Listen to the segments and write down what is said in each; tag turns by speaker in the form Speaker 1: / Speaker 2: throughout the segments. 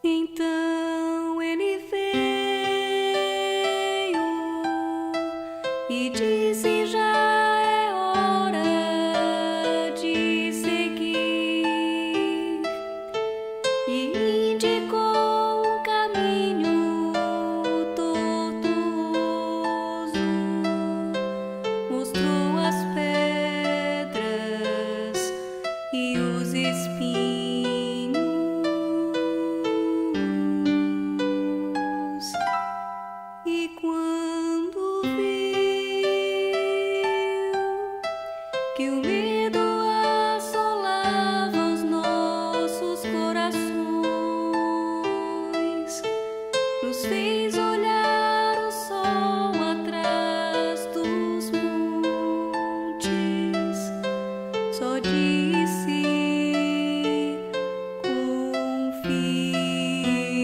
Speaker 1: Então ele veio e disse: já é hora de seguir, e indicou um caminho tortuoso, mostrou as pedras e os espinhos. E quando viu que o medo assolava os nossos corações, nos fez olhar o sol atrás dos montes, só disse: confie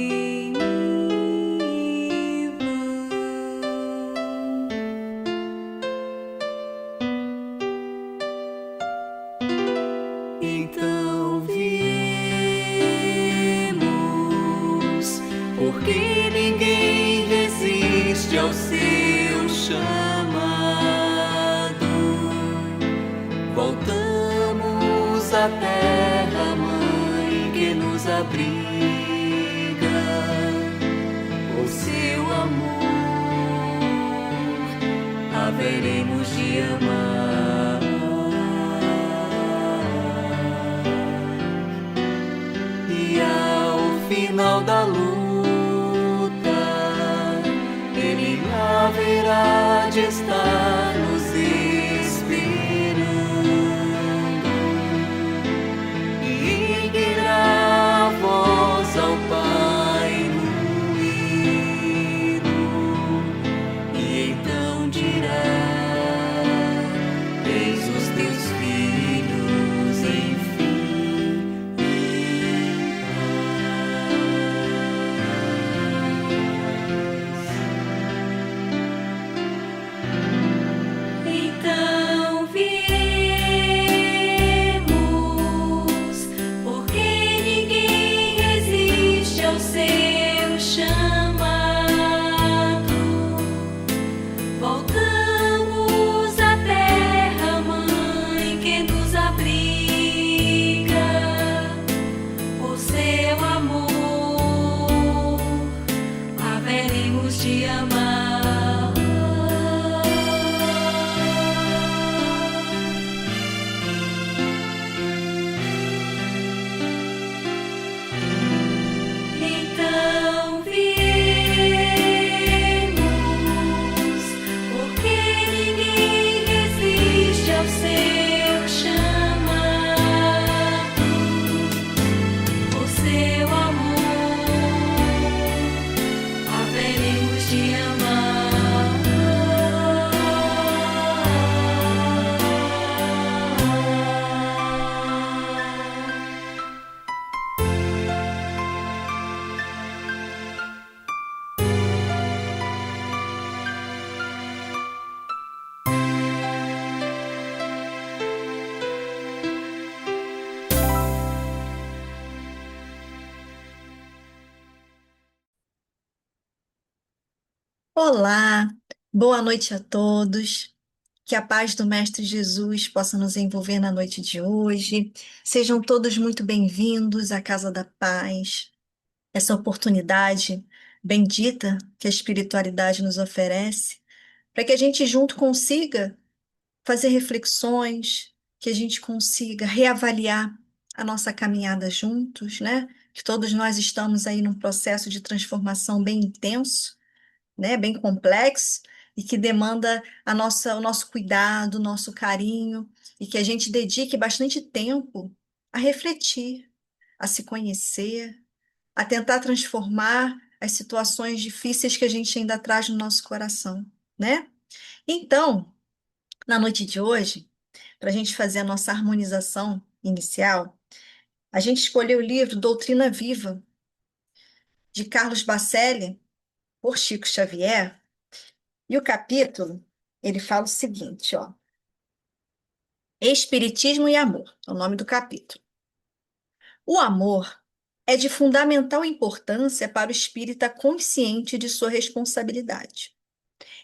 Speaker 1: em mim e vão. Então viemos, porque ninguém resiste ao seu chamado. Voltamos à terra mãe que nos abriga, o seu amor haveremos de amar. E ao final da luta, ele haverá de estar nos esperando e erguerá a voz ao Pai no hino, e então dirá: eis os teus filhos, enfim, então viemos, porque ninguém resiste ao seu chamado. Voltamos à terra mãe que nos abriga, o seu amor haveremos de amar. Então viemos, porque ninguém resiste ao seu chamado, o seu amor haveremos de amar.
Speaker 2: Olá, boa noite a todos. Que a paz do Mestre Jesus possa nos envolver na noite de hoje. Sejam todos muito bem-vindos à Casa da Paz, essa oportunidade bendita que a espiritualidade nos oferece, para que a gente junto consiga fazer reflexões, que a gente consiga reavaliar a nossa caminhada juntos, né? Que todos nós estamos aí num processo de transformação bem intenso, né, bem complexo e que demanda o nosso cuidado, o nosso carinho, e que a gente dedique bastante tempo a refletir, a se conhecer, a tentar transformar as situações difíceis que a gente ainda traz no nosso coração, né? Então, na noite de hoje, para a gente fazer a nossa harmonização inicial, a gente escolheu o livro Doutrina Viva, de Carlos Bacelli, por Chico Xavier. E o capítulo, ele fala o seguinte, ó: Espiritismo e amor, é o nome do capítulo. O amor é de fundamental importância para o espírita consciente de sua responsabilidade.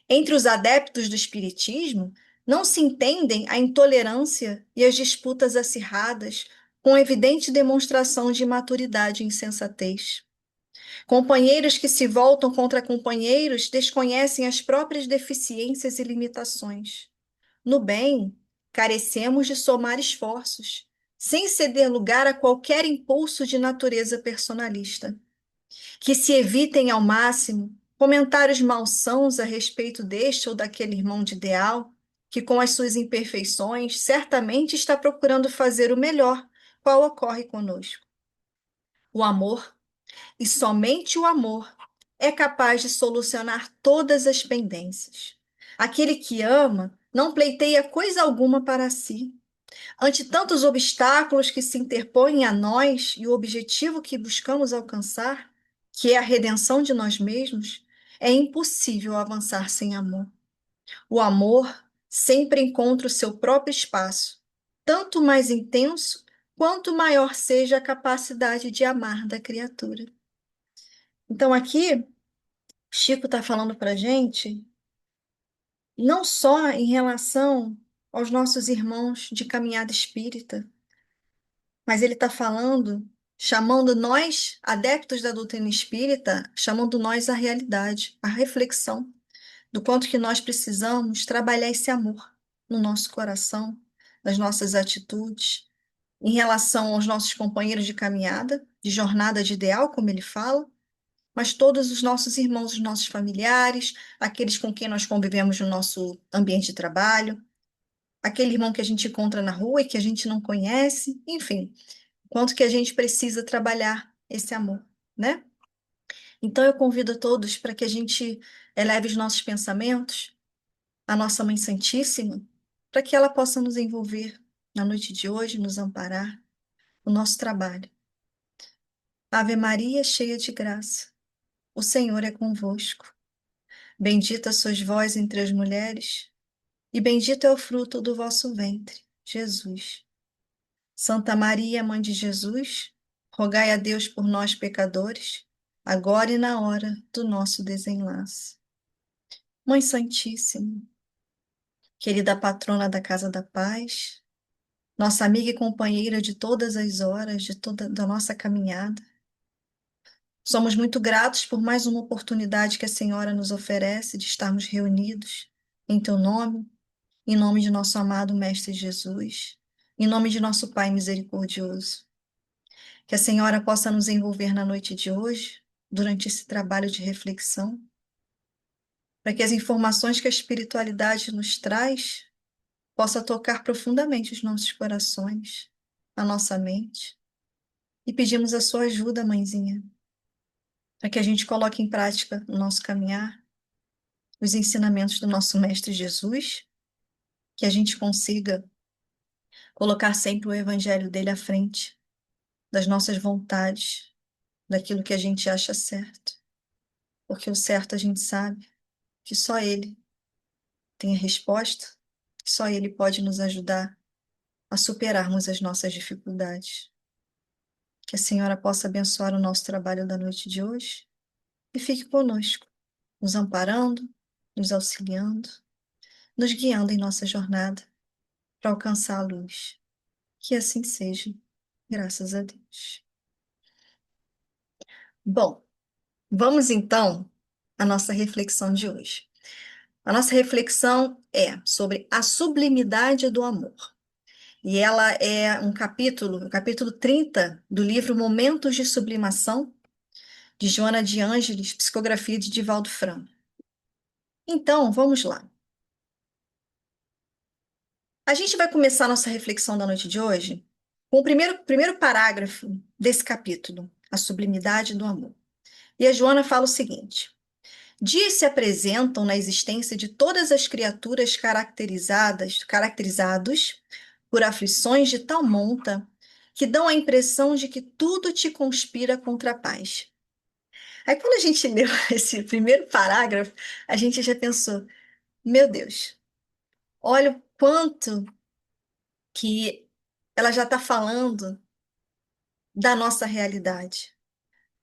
Speaker 2: Entre os adeptos do espiritismo, não se entendem a intolerância e as disputas acirradas, com evidente demonstração de imaturidade e insensatez. Companheiros que se voltam contra companheiros desconhecem as próprias deficiências e limitações. No bem, carecemos de somar esforços, sem ceder lugar a qualquer impulso de natureza personalista. Que se evitem ao máximo comentários malsãos a respeito deste ou daquele irmão de ideal, que com as suas imperfeições certamente está procurando fazer o melhor, qual ocorre conosco. O amor, e somente o amor, é capaz de solucionar todas as pendências. Aquele que ama não pleiteia coisa alguma para si. Ante tantos obstáculos que se interpõem a nós e o objetivo que buscamos alcançar, que é a redenção de nós mesmos, é impossível avançar sem amor. O amor sempre encontra o seu próprio espaço, tanto mais intenso quanto maior seja a capacidade de amar da criatura. Então, aqui, Chico está falando para a gente, não só em relação aos nossos irmãos de caminhada espírita, mas ele está falando, chamando nós, adeptos da doutrina espírita, chamando nós à realidade, à reflexão do quanto que nós precisamos trabalhar esse amor no nosso coração, nas nossas atitudes, em relação aos nossos companheiros de caminhada, de jornada de ideal, como ele fala, mas todos os nossos irmãos, os nossos familiares, aqueles com quem nós convivemos no nosso ambiente de trabalho, aquele irmão que a gente encontra na rua e que a gente não conhece, enfim, quanto que a gente precisa trabalhar esse amor, né? Então eu convido a todos para que a gente eleve os nossos pensamentos à nossa Mãe Santíssima, para que ela possa nos envolver na noite de hoje, nos amparar no nosso trabalho. Ave Maria, cheia de graça, o Senhor é convosco. Bendita sois vós entre as mulheres, e bendito é o fruto do vosso ventre, Jesus. Santa Maria, Mãe de Jesus, rogai a Deus por nós, pecadores, agora e na hora do nosso desenlace. Mãe Santíssima, querida patrona da Casa da Paz, nossa amiga e companheira de todas as horas, de toda da nossa caminhada, somos muito gratos por mais uma oportunidade que a Senhora nos oferece de estarmos reunidos em Teu nome, em nome de nosso amado Mestre Jesus, em nome de nosso Pai misericordioso. Que a Senhora possa nos envolver na noite de hoje, durante esse trabalho de reflexão, para que as informações que a espiritualidade nos traz possa tocar profundamente os nossos corações, a nossa mente. E pedimos a sua ajuda, mãezinha, para que a gente coloque em prática no nosso caminhar os ensinamentos do nosso Mestre Jesus, que a gente consiga colocar sempre o Evangelho dele à frente das nossas vontades, daquilo que a gente acha certo. Porque o certo a gente sabe que só ele tem a resposta, que só ele pode nos ajudar a superarmos as nossas dificuldades. Que a Senhora possa abençoar o nosso trabalho da noite de hoje e fique conosco, nos amparando, nos auxiliando, nos guiando em nossa jornada para alcançar a luz. Que assim seja, graças a Deus. Bom, vamos então à nossa reflexão de hoje. A nossa reflexão é sobre a sublimidade do amor. E ela é o capítulo 30 do livro Momentos de Sublimação, de Joana de Ângeles, psicografia de Divaldo Franco. Então, vamos lá. A gente vai começar a nossa reflexão da noite de hoje com o primeiro parágrafo desse capítulo, a sublimidade do amor. E a Joana fala o seguinte: dias se apresentam na existência de todas as criaturas caracterizados por aflições de tal monta que dão a impressão de que tudo te conspira contra a paz. Aí, quando a gente leu esse primeiro parágrafo, a gente já pensou, meu Deus, olha o quanto que ela já está falando da nossa realidade.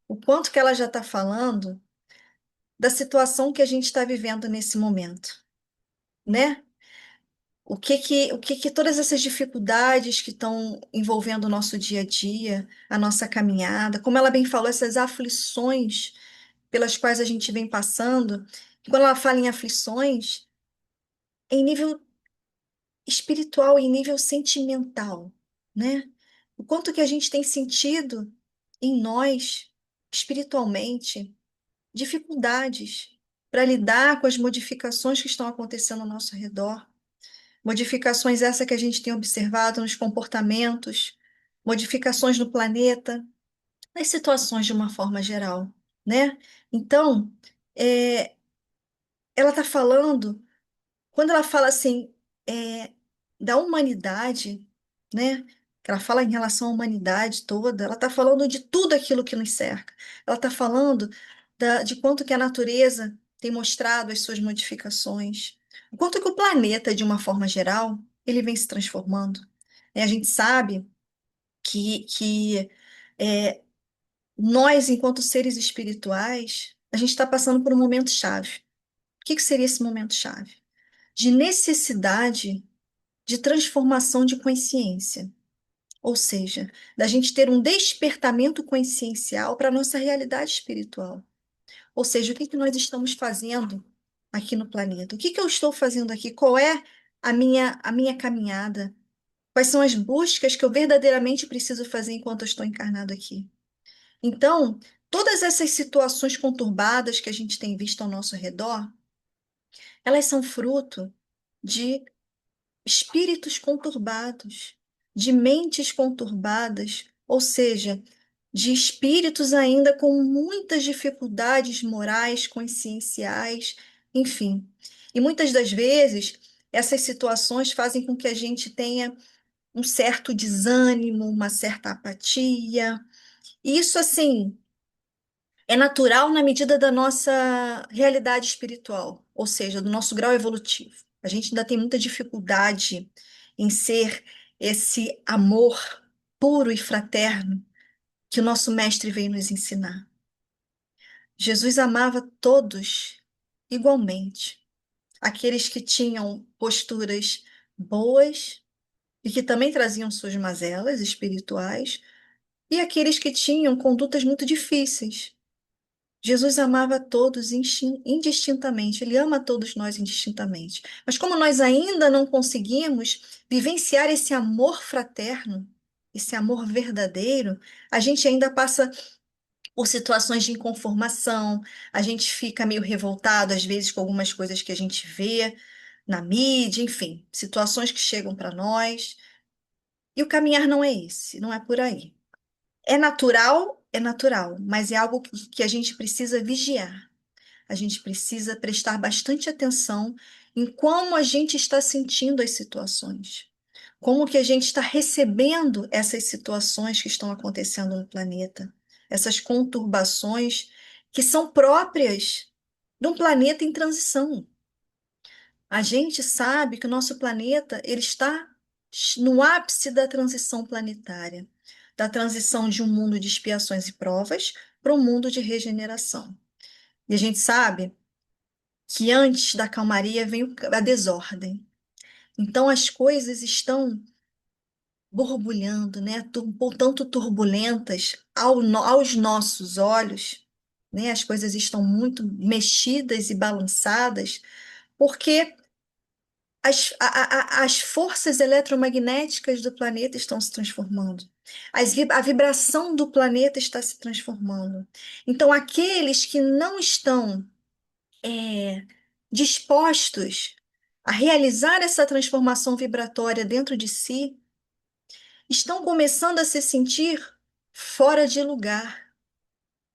Speaker 2: o quanto que ela já está falando da situação que a gente está vivendo nesse momento, né? O que que todas essas dificuldades que estão envolvendo o nosso dia a dia, a nossa caminhada, como ela bem falou, essas aflições pelas quais a gente vem passando, quando ela fala em aflições, em nível espiritual, em nível sentimental, né? O quanto que a gente tem sentido em nós, espiritualmente, dificuldades para lidar com as modificações que estão acontecendo ao nosso redor. Modificações essa que a gente tem observado nos comportamentos, modificações no planeta, nas situações de uma forma geral, né? Então, é, ela está falando, quando ela fala assim, é, da humanidade, né? Que ela fala em relação à humanidade toda, ela está falando de tudo aquilo que nos cerca. Ela está falando de quanto que a natureza tem mostrado as suas modificações, o quanto que o planeta, de uma forma geral, ele vem se transformando. A gente sabe que é, nós, enquanto seres espirituais, a gente está passando por um momento chave. O que que seria esse momento chave? De necessidade de transformação de consciência, ou seja, da gente ter um despertamento consciencial para a nossa realidade espiritual. Ou seja, o que que nós estamos fazendo aqui no planeta? O que que eu estou fazendo aqui? Qual é a minha caminhada? Quais são as buscas que eu verdadeiramente preciso fazer enquanto eu estou encarnado aqui? Então, todas essas situações conturbadas que a gente tem visto ao nosso redor, elas são fruto de espíritos conturbados, de mentes conturbadas, ou seja, de espíritos ainda com muitas dificuldades morais, conscienciais, enfim. E muitas das vezes, essas situações fazem com que a gente tenha um certo desânimo, uma certa apatia. E isso, assim, é natural na medida da nossa realidade espiritual, ou seja, do nosso grau evolutivo. A gente ainda tem muita dificuldade em ser esse amor puro e fraterno que o nosso mestre veio nos ensinar. Jesus amava todos igualmente, aqueles que tinham posturas boas e que também traziam suas mazelas espirituais, e aqueles que tinham condutas muito difíceis. Jesus amava a todos indistintamente, ele ama a todos nós indistintamente. Mas como nós ainda não conseguimos vivenciar esse amor fraterno, esse amor verdadeiro, a gente ainda passa por situações de inconformação, a gente fica meio revoltado às vezes com algumas coisas que a gente vê na mídia, enfim, situações que chegam para nós. E o caminhar não é esse, não é por aí. É natural, mas é algo que a gente precisa vigiar. A gente precisa prestar bastante atenção em como a gente está sentindo as situações, como que a gente está recebendo essas situações que estão acontecendo no planeta, essas conturbações que são próprias de um planeta em transição. A gente sabe que o nosso planeta ele está no ápice da transição planetária, da transição de um mundo de expiações e provas para um mundo de regeneração. E a gente sabe que antes da calmaria vem a desordem. Então as coisas estão borbulhando, né? Tanto turbulentas aos nossos olhos, né? As coisas estão muito mexidas e balançadas, porque as forças eletromagnéticas do planeta estão se transformando. A vibração do planeta está se transformando. Então, aqueles que não estão dispostos a realizar essa transformação vibratória dentro de si, estão começando a se sentir fora de lugar.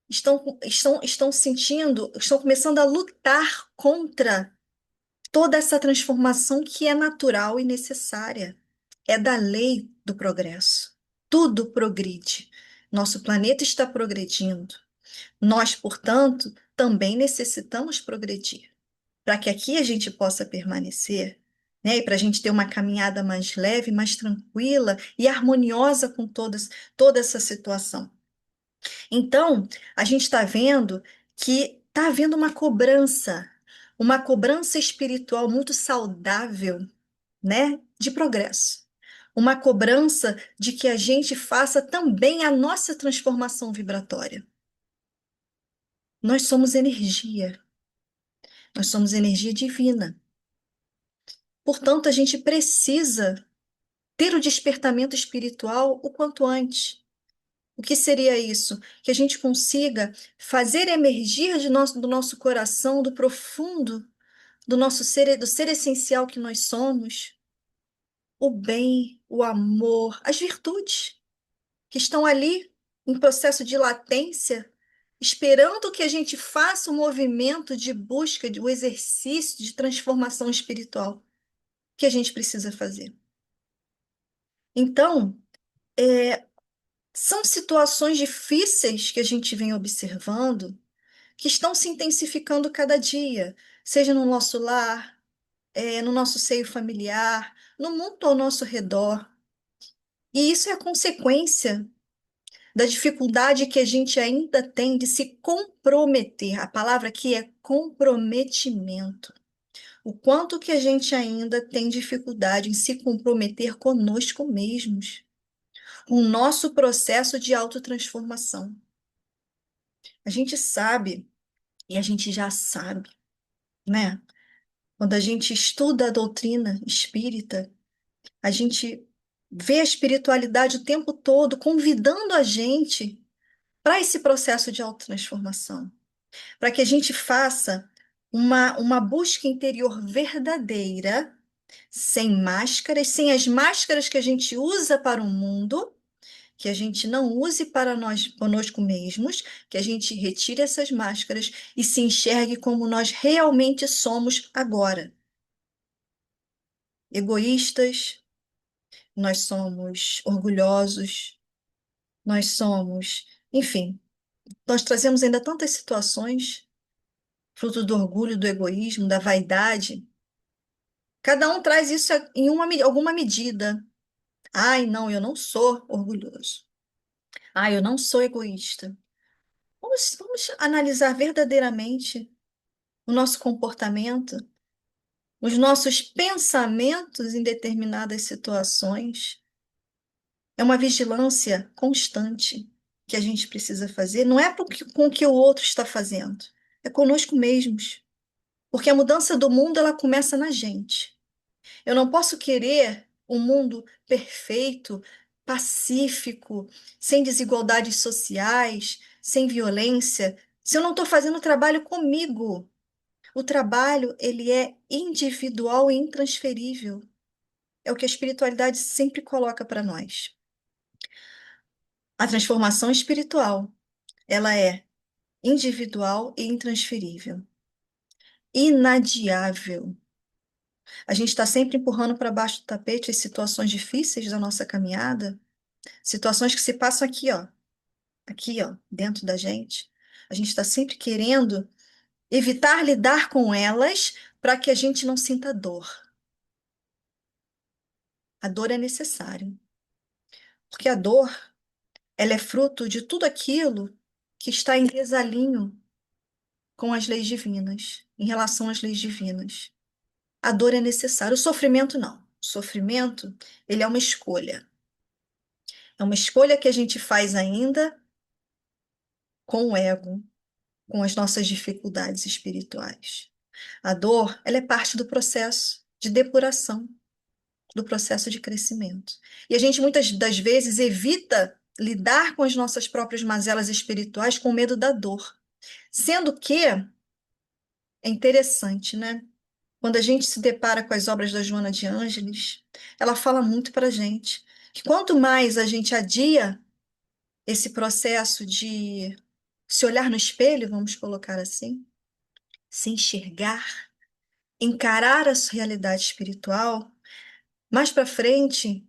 Speaker 2: Estão sentindo, estão começando a lutar contra toda essa transformação que é natural e necessária. É da lei do progresso. Tudo progride. Nosso planeta está progredindo. Nós, portanto, também necessitamos progredir, para que aqui a gente possa permanecer, né? E para a gente ter uma caminhada mais leve, mais tranquila e harmoniosa com toda essa situação. Então, a gente está vendo que está havendo uma cobrança espiritual muito saudável, né, de progresso. Uma cobrança de que a gente faça também a nossa transformação vibratória. Nós somos energia, nós somos energia divina. Portanto, a gente precisa ter o despertamento espiritual o quanto antes. O que seria isso? Que a gente consiga fazer emergir do nosso coração, do profundo do nosso ser, do ser essencial que nós somos, o bem, o amor, as virtudes que estão ali em processo de latência, esperando que a gente faça o movimento de busca, o exercício de transformação espiritual que a gente precisa fazer. Então, são situações difíceis que a gente vem observando que estão se intensificando cada dia, seja no nosso lar, no nosso seio familiar, no mundo ao nosso redor. E isso é a consequência da dificuldade que a gente ainda tem de se comprometer. A palavra aqui é comprometimento. O quanto que a gente ainda tem dificuldade em se comprometer conosco mesmos, com o nosso processo de autotransformação. A gente sabe, e a gente já sabe, né? Quando a gente estuda a doutrina espírita, a gente vê a espiritualidade o tempo todo convidando a gente para esse processo de autotransformação, para que a gente faça uma busca interior verdadeira, sem máscaras, sem as máscaras que a gente usa para o mundo, que a gente não use para nós conosco mesmos, que a gente retire essas máscaras e se enxergue como nós realmente somos agora. Egoístas, nós somos orgulhosos, nós somos, enfim, nós trazemos ainda tantas situações, fruto do orgulho, do egoísmo, da vaidade. Cada um traz isso em alguma medida. Ai, não, eu não sou orgulhoso. Ai, eu não sou egoísta. Vamos analisar verdadeiramente o nosso comportamento, os nossos pensamentos em determinadas situações. É uma vigilância constante que a gente precisa fazer. Não é com o que o outro está fazendo, é conosco mesmos. Porque a mudança do mundo ela começa na gente. Eu não posso querer um mundo perfeito, pacífico, sem desigualdades sociais, sem violência, se eu não estou fazendo o trabalho comigo. O trabalho, ele é individual e intransferível. É o que a espiritualidade sempre coloca para nós. A transformação espiritual, ela é individual e intransferível, inadiável. A gente está sempre empurrando para baixo do tapete as situações difíceis da nossa caminhada, situações que se passam aqui, ó, dentro da gente. A gente está sempre querendo evitar lidar com elas para que a gente não sinta dor. A dor é necessária, porque a dor, ela é fruto de tudo aquilo que está em desalinho com as leis divinas, em relação às leis divinas. A dor é necessária, o sofrimento não. O sofrimento, ele é uma escolha. É uma escolha que a gente faz ainda com o ego, com as nossas dificuldades espirituais. A dor, ela é parte do processo de depuração, do processo de crescimento. E a gente muitas das vezes evita lidar com as nossas próprias mazelas espirituais com medo da dor. Sendo que é interessante, né? Quando a gente se depara com as obras da Joana de Ângeles, ela fala muito para a gente que quanto mais a gente adia esse processo de se olhar no espelho, vamos colocar assim, se enxergar, encarar a sua realidade espiritual, mais para frente,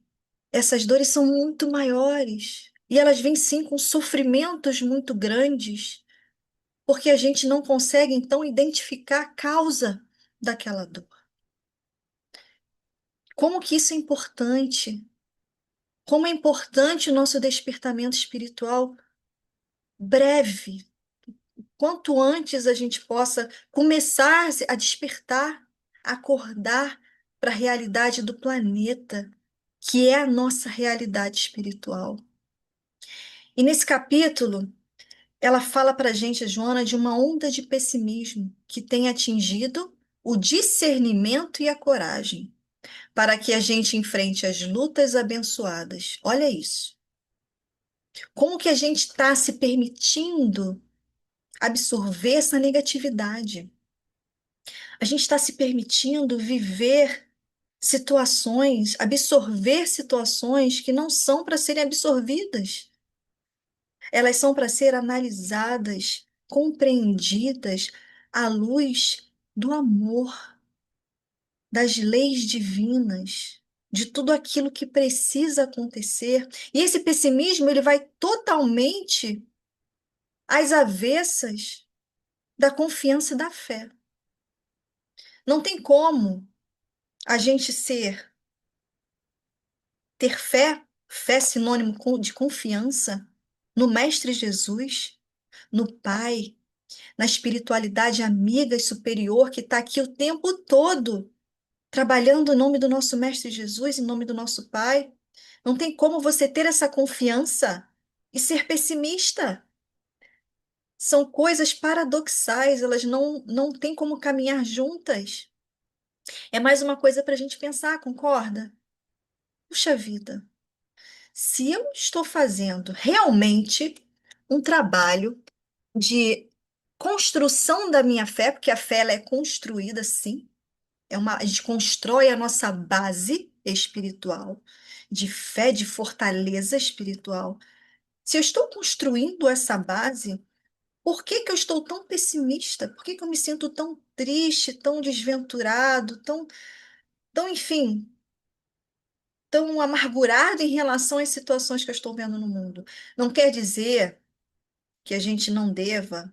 Speaker 2: essas dores são muito maiores. E elas vêm sim com sofrimentos muito grandes, porque a gente não consegue então identificar a causa daquela dor. Como que isso é importante? Como é importante o nosso despertamento espiritual breve, quanto antes a gente possa começar a despertar, a acordar para a realidade do planeta, que é a nossa realidade espiritual. E nesse capítulo, ela fala para a gente, a Joana, de uma onda de pessimismo que tem atingido o discernimento e a coragem, para que a gente enfrente as lutas abençoadas. Olha isso. Como que a gente está se permitindo absorver essa negatividade? A gente está se permitindo viver situações, absorver situações que não são para serem absorvidas. Elas são para ser analisadas, compreendidas à luz do amor, das leis divinas, de tudo aquilo que precisa acontecer. E esse pessimismo, ele vai totalmente às avessas da confiança e da fé. Não tem como a gente ter fé, fé sinônimo de confiança no Mestre Jesus, no Pai, na espiritualidade amiga e superior que está aqui o tempo todo, trabalhando em nome do nosso Mestre Jesus, em nome do nosso Pai. Não tem como você ter essa confiança e ser pessimista. São coisas paradoxais, elas não têm como caminhar juntas. É mais uma coisa para a gente pensar, concorda? Puxa vida, se eu estou fazendo realmente um trabalho de construção da minha fé, porque a fé ela é construída sim, a gente constrói a nossa base espiritual, de fé, de fortaleza espiritual. Se eu estou construindo essa base, por que que eu estou tão pessimista? Por que que eu me sinto tão triste, tão desventurado, enfim, tão amargurado em relação às situações que eu estou vendo no mundo? Não quer dizer que a gente não deva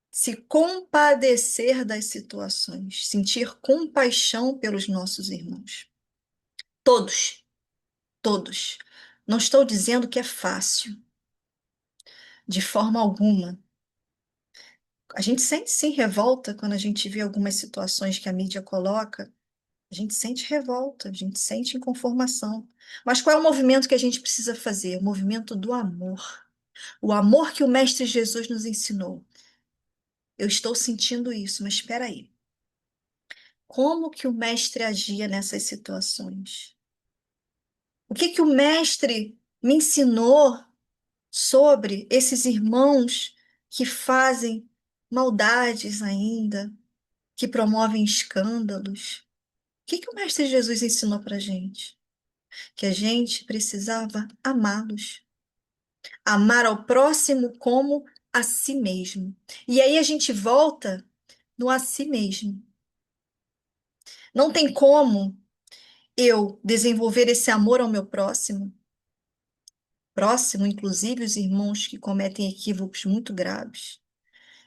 Speaker 2: se compadecer das situações, sentir compaixão pelos nossos irmãos. Todos, todos. Não estou dizendo que é fácil, de forma alguma. A gente sente sim revolta quando a gente vê algumas situações que a mídia coloca. A gente sente revolta, a gente sente inconformação. Mas qual é o movimento que a gente precisa fazer? O movimento do amor. O amor que o Mestre Jesus nos ensinou. Eu estou sentindo isso, mas espera aí. Como que o Mestre agia nessas situações? O que que o Mestre me ensinou sobre esses irmãos que fazem maldades ainda, que promovem escândalos? O que que o Mestre Jesus ensinou para a gente? Que a gente precisava amá-los, amar ao próximo como a si mesmo. E aí a gente volta no a si mesmo. Não tem como eu desenvolver esse amor ao meu próximo, inclusive os irmãos que cometem equívocos muito graves,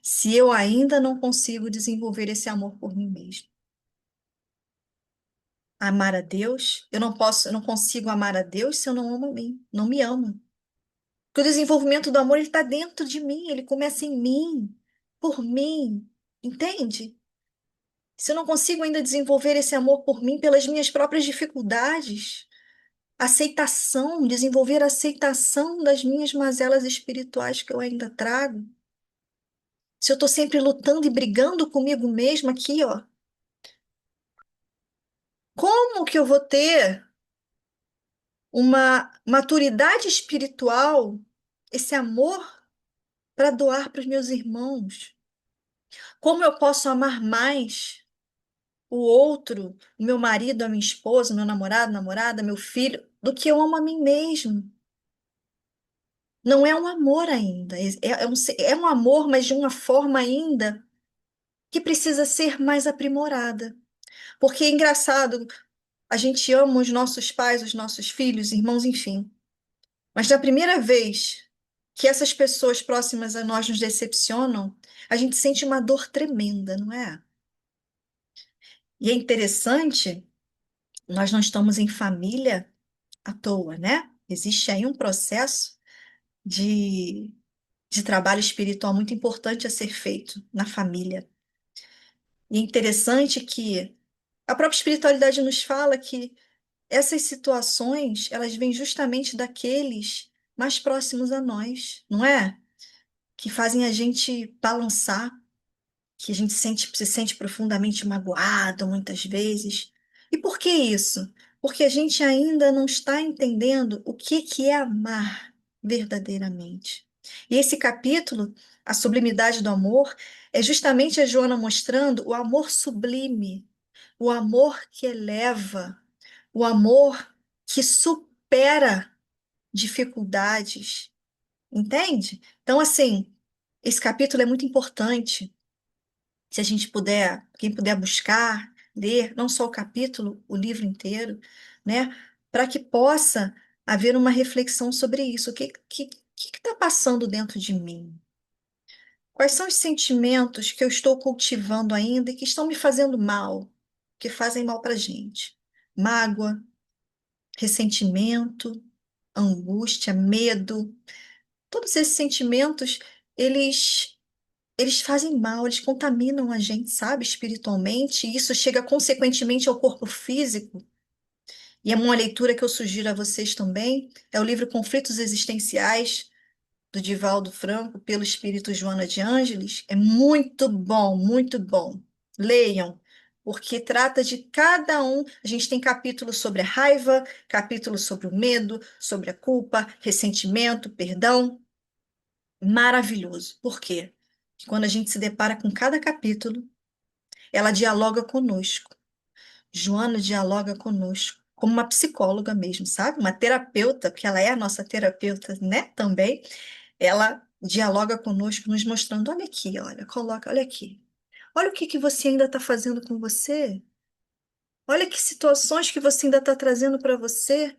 Speaker 2: se eu ainda não consigo desenvolver esse amor por mim mesmo. Amar a Deus, eu não consigo amar a Deus se eu não amo a mim, não me amo. Porque o desenvolvimento do amor, ele está dentro de mim, ele começa em mim, por mim, entende? Se eu não consigo ainda desenvolver esse amor por mim pelas minhas próprias dificuldades, aceitação, desenvolver a aceitação das minhas mazelas espirituais que eu ainda trago, se eu estou sempre lutando e brigando comigo mesma aqui, ó, como que eu vou ter uma maturidade espiritual, esse amor para doar para os meus irmãos? Como eu posso amar mais o outro, o meu marido, a minha esposa, meu namorado, namorada, meu filho, do que eu amo a mim mesmo? Não é um amor ainda, é um amor, mas de uma forma ainda que precisa ser mais aprimorada. Porque é engraçado, a gente ama os nossos pais, os nossos filhos, irmãos, enfim. Mas da primeira vez que essas pessoas próximas a nós nos decepcionam, a gente sente uma dor tremenda, não é? E é interessante, nós não estamos em família à toa, né? Existe aí um processo de de trabalho espiritual muito importante a ser feito na família. E é interessante que a própria espiritualidade nos fala que essas situações, elas vêm justamente daqueles mais próximos a nós, não é? Que fazem a gente balançar, que a gente se sente profundamente magoado muitas vezes. E por que isso? Porque a gente ainda não está entendendo o que é amar verdadeiramente. E esse capítulo, A Sublimidade do Amor, é justamente a Joana mostrando o amor sublime, o amor que eleva, o amor que supera dificuldades, entende? Então, assim, esse capítulo é muito importante. Se a gente puder, quem puder buscar, ler, não só o capítulo, o livro inteiro, né? Para que possa haver uma reflexão sobre isso. O que está passando dentro de mim? Quais são os sentimentos que eu estou cultivando ainda e que estão me fazendo mal, que fazem mal para a gente? Mágoa, ressentimento, angústia, medo. Todos esses sentimentos, eles fazem mal, eles contaminam a gente, sabe, espiritualmente, e isso chega consequentemente ao corpo físico. E é uma leitura que eu sugiro a vocês também, é o livro Conflitos Existenciais, do Divaldo Franco, pelo espírito Joana de Ângeles. É muito bom, muito bom. Leiam, porque trata de cada um. A gente tem capítulos sobre a raiva, capítulos sobre o medo, sobre a culpa, ressentimento, perdão. Maravilhoso. Por quê? Porque quando a gente se depara com cada capítulo, ela dialoga conosco. Joana dialoga conosco, como uma psicóloga mesmo, sabe? Uma terapeuta, porque ela é a nossa terapeuta, né? Também. Ela dialoga conosco, nos mostrando: olha aqui, olha, coloca, olha aqui. Olha o que que você ainda está fazendo com você. Olha que situações que você ainda está trazendo para você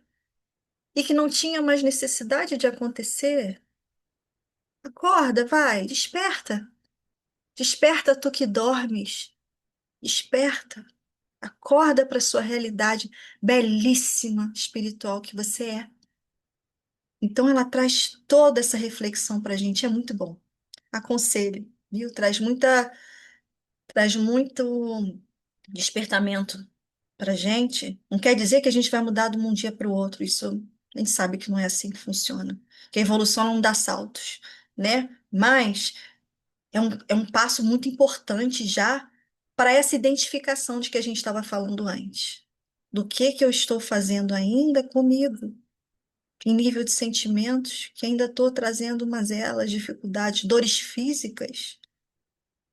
Speaker 2: e que não tinha mais necessidade de acontecer. Acorda, vai, desperta. Desperta, tu que dormes. Desperta. Acorda para a sua realidade belíssima espiritual que você é. Então, ela traz toda essa reflexão para a gente. É muito bom. Aconselho, viu? Traz muito despertamento para a gente. Não quer dizer que a gente vai mudar de um dia para o outro. Isso a gente sabe que não é assim que funciona. Que a evolução não dá saltos, né? Mas é um passo muito importante já para essa identificação de que a gente estava falando antes. Do que eu estou fazendo ainda comigo, em nível de sentimentos, que ainda estou trazendo mazelas, dificuldades, dores físicas,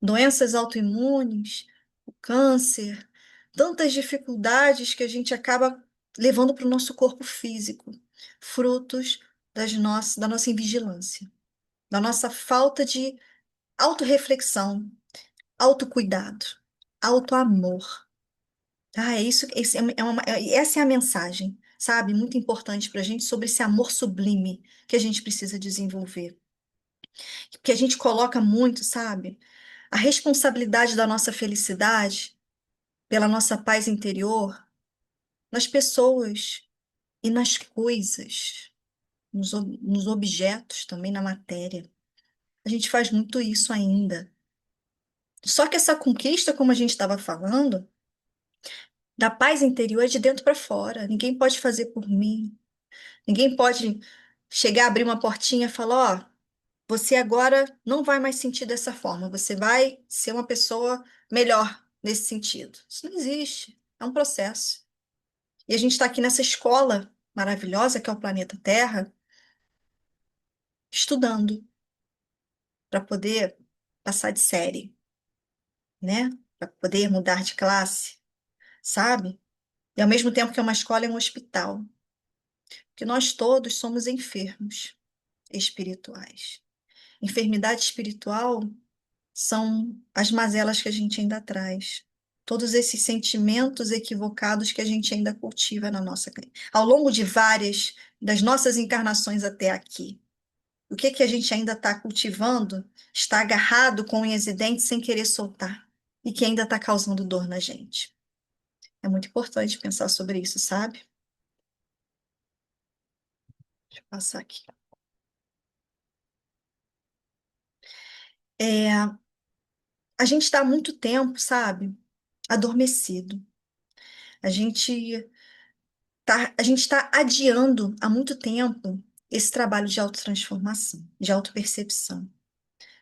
Speaker 2: doenças autoimunes, o câncer, tantas dificuldades que a gente acaba levando para o nosso corpo físico, frutos da nossa invigilância, da nossa falta de autorreflexão, autocuidado, autoamor. Ah, é isso, essa é a mensagem, sabe? Muito importante para a gente sobre esse amor sublime que a gente precisa desenvolver. Porque a gente coloca muito, sabe? A responsabilidade da nossa felicidade, pela nossa paz interior, nas pessoas e nas coisas, nos objetos, também na matéria. A gente faz muito isso ainda. Só que essa conquista, como a gente estava falando, da paz interior é de dentro para fora. Ninguém pode fazer por mim. Ninguém pode chegar, abrir uma portinha e falar: ó, você agora não vai mais sentir dessa forma. Você vai ser uma pessoa melhor nesse sentido. Isso não existe. É um processo. E a gente está aqui nessa escola maravilhosa que é o planeta Terra, estudando para poder passar de série, né? Para poder mudar de classe, sabe? E ao mesmo tempo que é uma escola, é um hospital. Que nós todos somos enfermos espirituais. Enfermidade espiritual são as mazelas que a gente ainda traz. Todos esses sentimentos equivocados que a gente ainda cultiva na nossa, ao longo de várias das nossas encarnações até aqui. O que que a gente ainda está cultivando, está agarrado com unhas e dentes sem querer soltar e que ainda está causando dor na gente. É muito importante pensar sobre isso, sabe? Deixa eu passar aqui. É, a gente está há muito tempo, sabe, adormecido. A gente a gente está adiando há muito tempo esse trabalho de autotransformação, de autopercepção,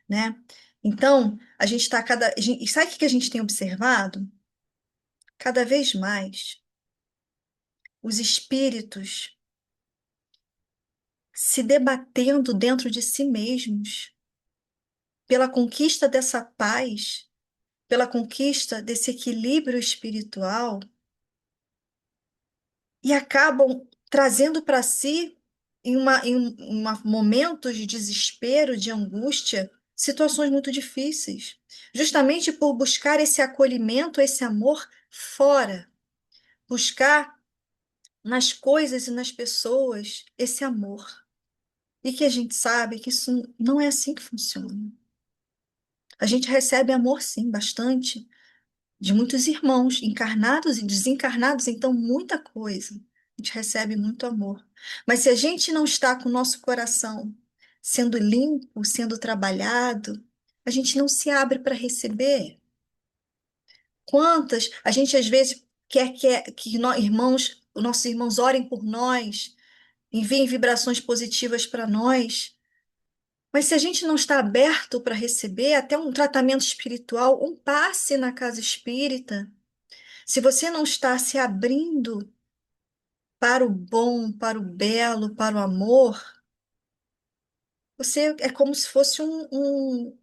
Speaker 2: né? Então, a gente está e sabe o que a gente tem observado? Cada vez mais os espíritos se debatendo dentro de si mesmos pela conquista dessa paz, pela conquista desse equilíbrio espiritual e acabam trazendo para si, momentos de desespero, de angústia, situações muito difíceis, justamente por buscar esse acolhimento, esse amor fora, buscar nas coisas e nas pessoas esse amor. E que a gente sabe que isso não é assim que funciona. A gente recebe amor, sim, bastante, de muitos irmãos, encarnados e desencarnados, então muita coisa. A gente recebe muito amor. Mas se a gente não está com o nosso coração sendo limpo, sendo trabalhado, a gente não se abre para receber. Quantas a gente às vezes quer que nós, irmãos, os nossos irmãos orem por nós, enviem vibrações positivas para nós. Mas se a gente não está aberto para receber até um tratamento espiritual, um passe na casa espírita, se você não está se abrindo para o bom, para o belo, para o amor, você é como se fosse um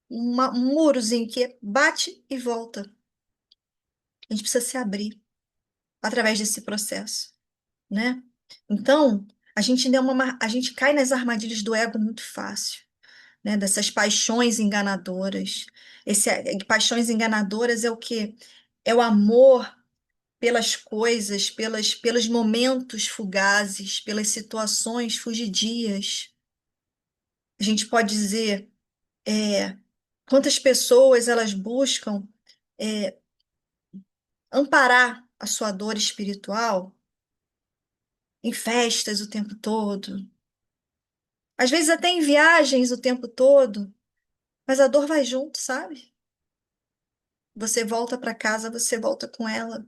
Speaker 2: murozinho que bate e volta. A gente precisa se abrir através desse processo, né? Então, a gente cai nas armadilhas do ego muito fácil, né? Dessas paixões enganadoras. Paixões enganadoras é o quê? É o amor pelas coisas, pelos momentos fugazes, pelas situações fugidias. A gente pode dizer, quantas pessoas elas buscam é, amparar a sua dor espiritual em festas o tempo todo, às vezes até em viagens o tempo todo, mas a dor vai junto, sabe? Você volta para casa, você volta com ela.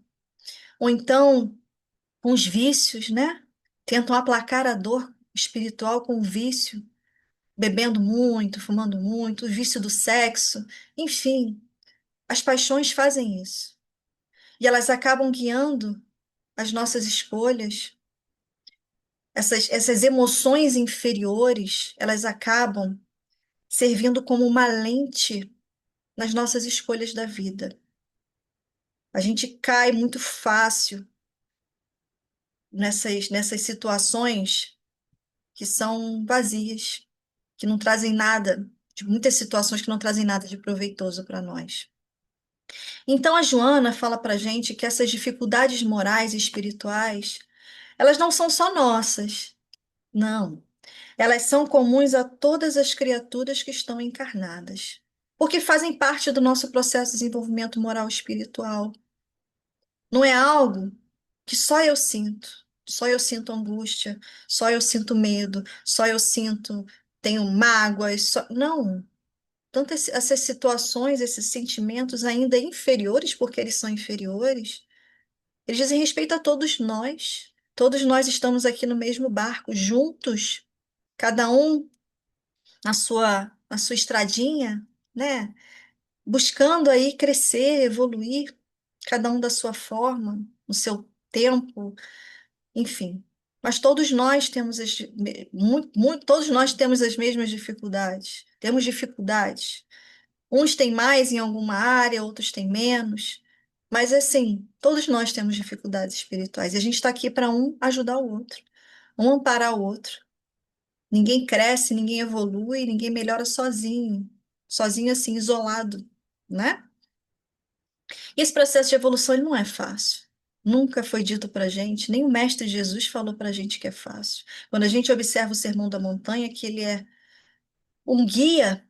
Speaker 2: Ou então, com os vícios, né? Tentam aplacar a dor espiritual com o vício, bebendo muito, fumando muito, o vício do sexo, enfim, as paixões fazem isso. E elas acabam guiando as nossas escolhas. Essas emoções inferiores, elas acabam servindo como uma lente nas nossas escolhas da vida. A gente cai muito fácil nessas situações que são vazias, que não trazem nada, de muitas situações que não trazem nada de proveitoso para nós. Então a Joana fala para gente que essas dificuldades morais e espirituais, elas não são só nossas, não. Elas são comuns a todas as criaturas que estão encarnadas, porque fazem parte do nosso processo de desenvolvimento moral e espiritual. Não é algo que só eu sinto angústia, só eu sinto medo, só eu sinto, tenho mágoas, não. Tanto essas situações, esses sentimentos ainda inferiores, porque eles são inferiores, eles dizem respeito a todos nós. Todos nós estamos aqui no mesmo barco, juntos, cada um na sua estradinha, né? Buscando aí crescer, evoluir, cada um da sua forma, no seu tempo, enfim. Mas todos nós temos todos nós temos as mesmas dificuldades. Temos dificuldades. Uns têm mais em alguma área, outros têm menos. Mas assim, todos nós temos dificuldades espirituais. E a gente está aqui para um ajudar o outro, um amparar o outro. Ninguém cresce, ninguém evolui, ninguém melhora sozinho. Sozinho assim, isolado, né? E esse processo de evolução ele não é fácil. Nunca foi dito para gente, nem o Mestre Jesus falou para a gente que é fácil. Quando a gente observa o Sermão da Montanha, que ele é um guia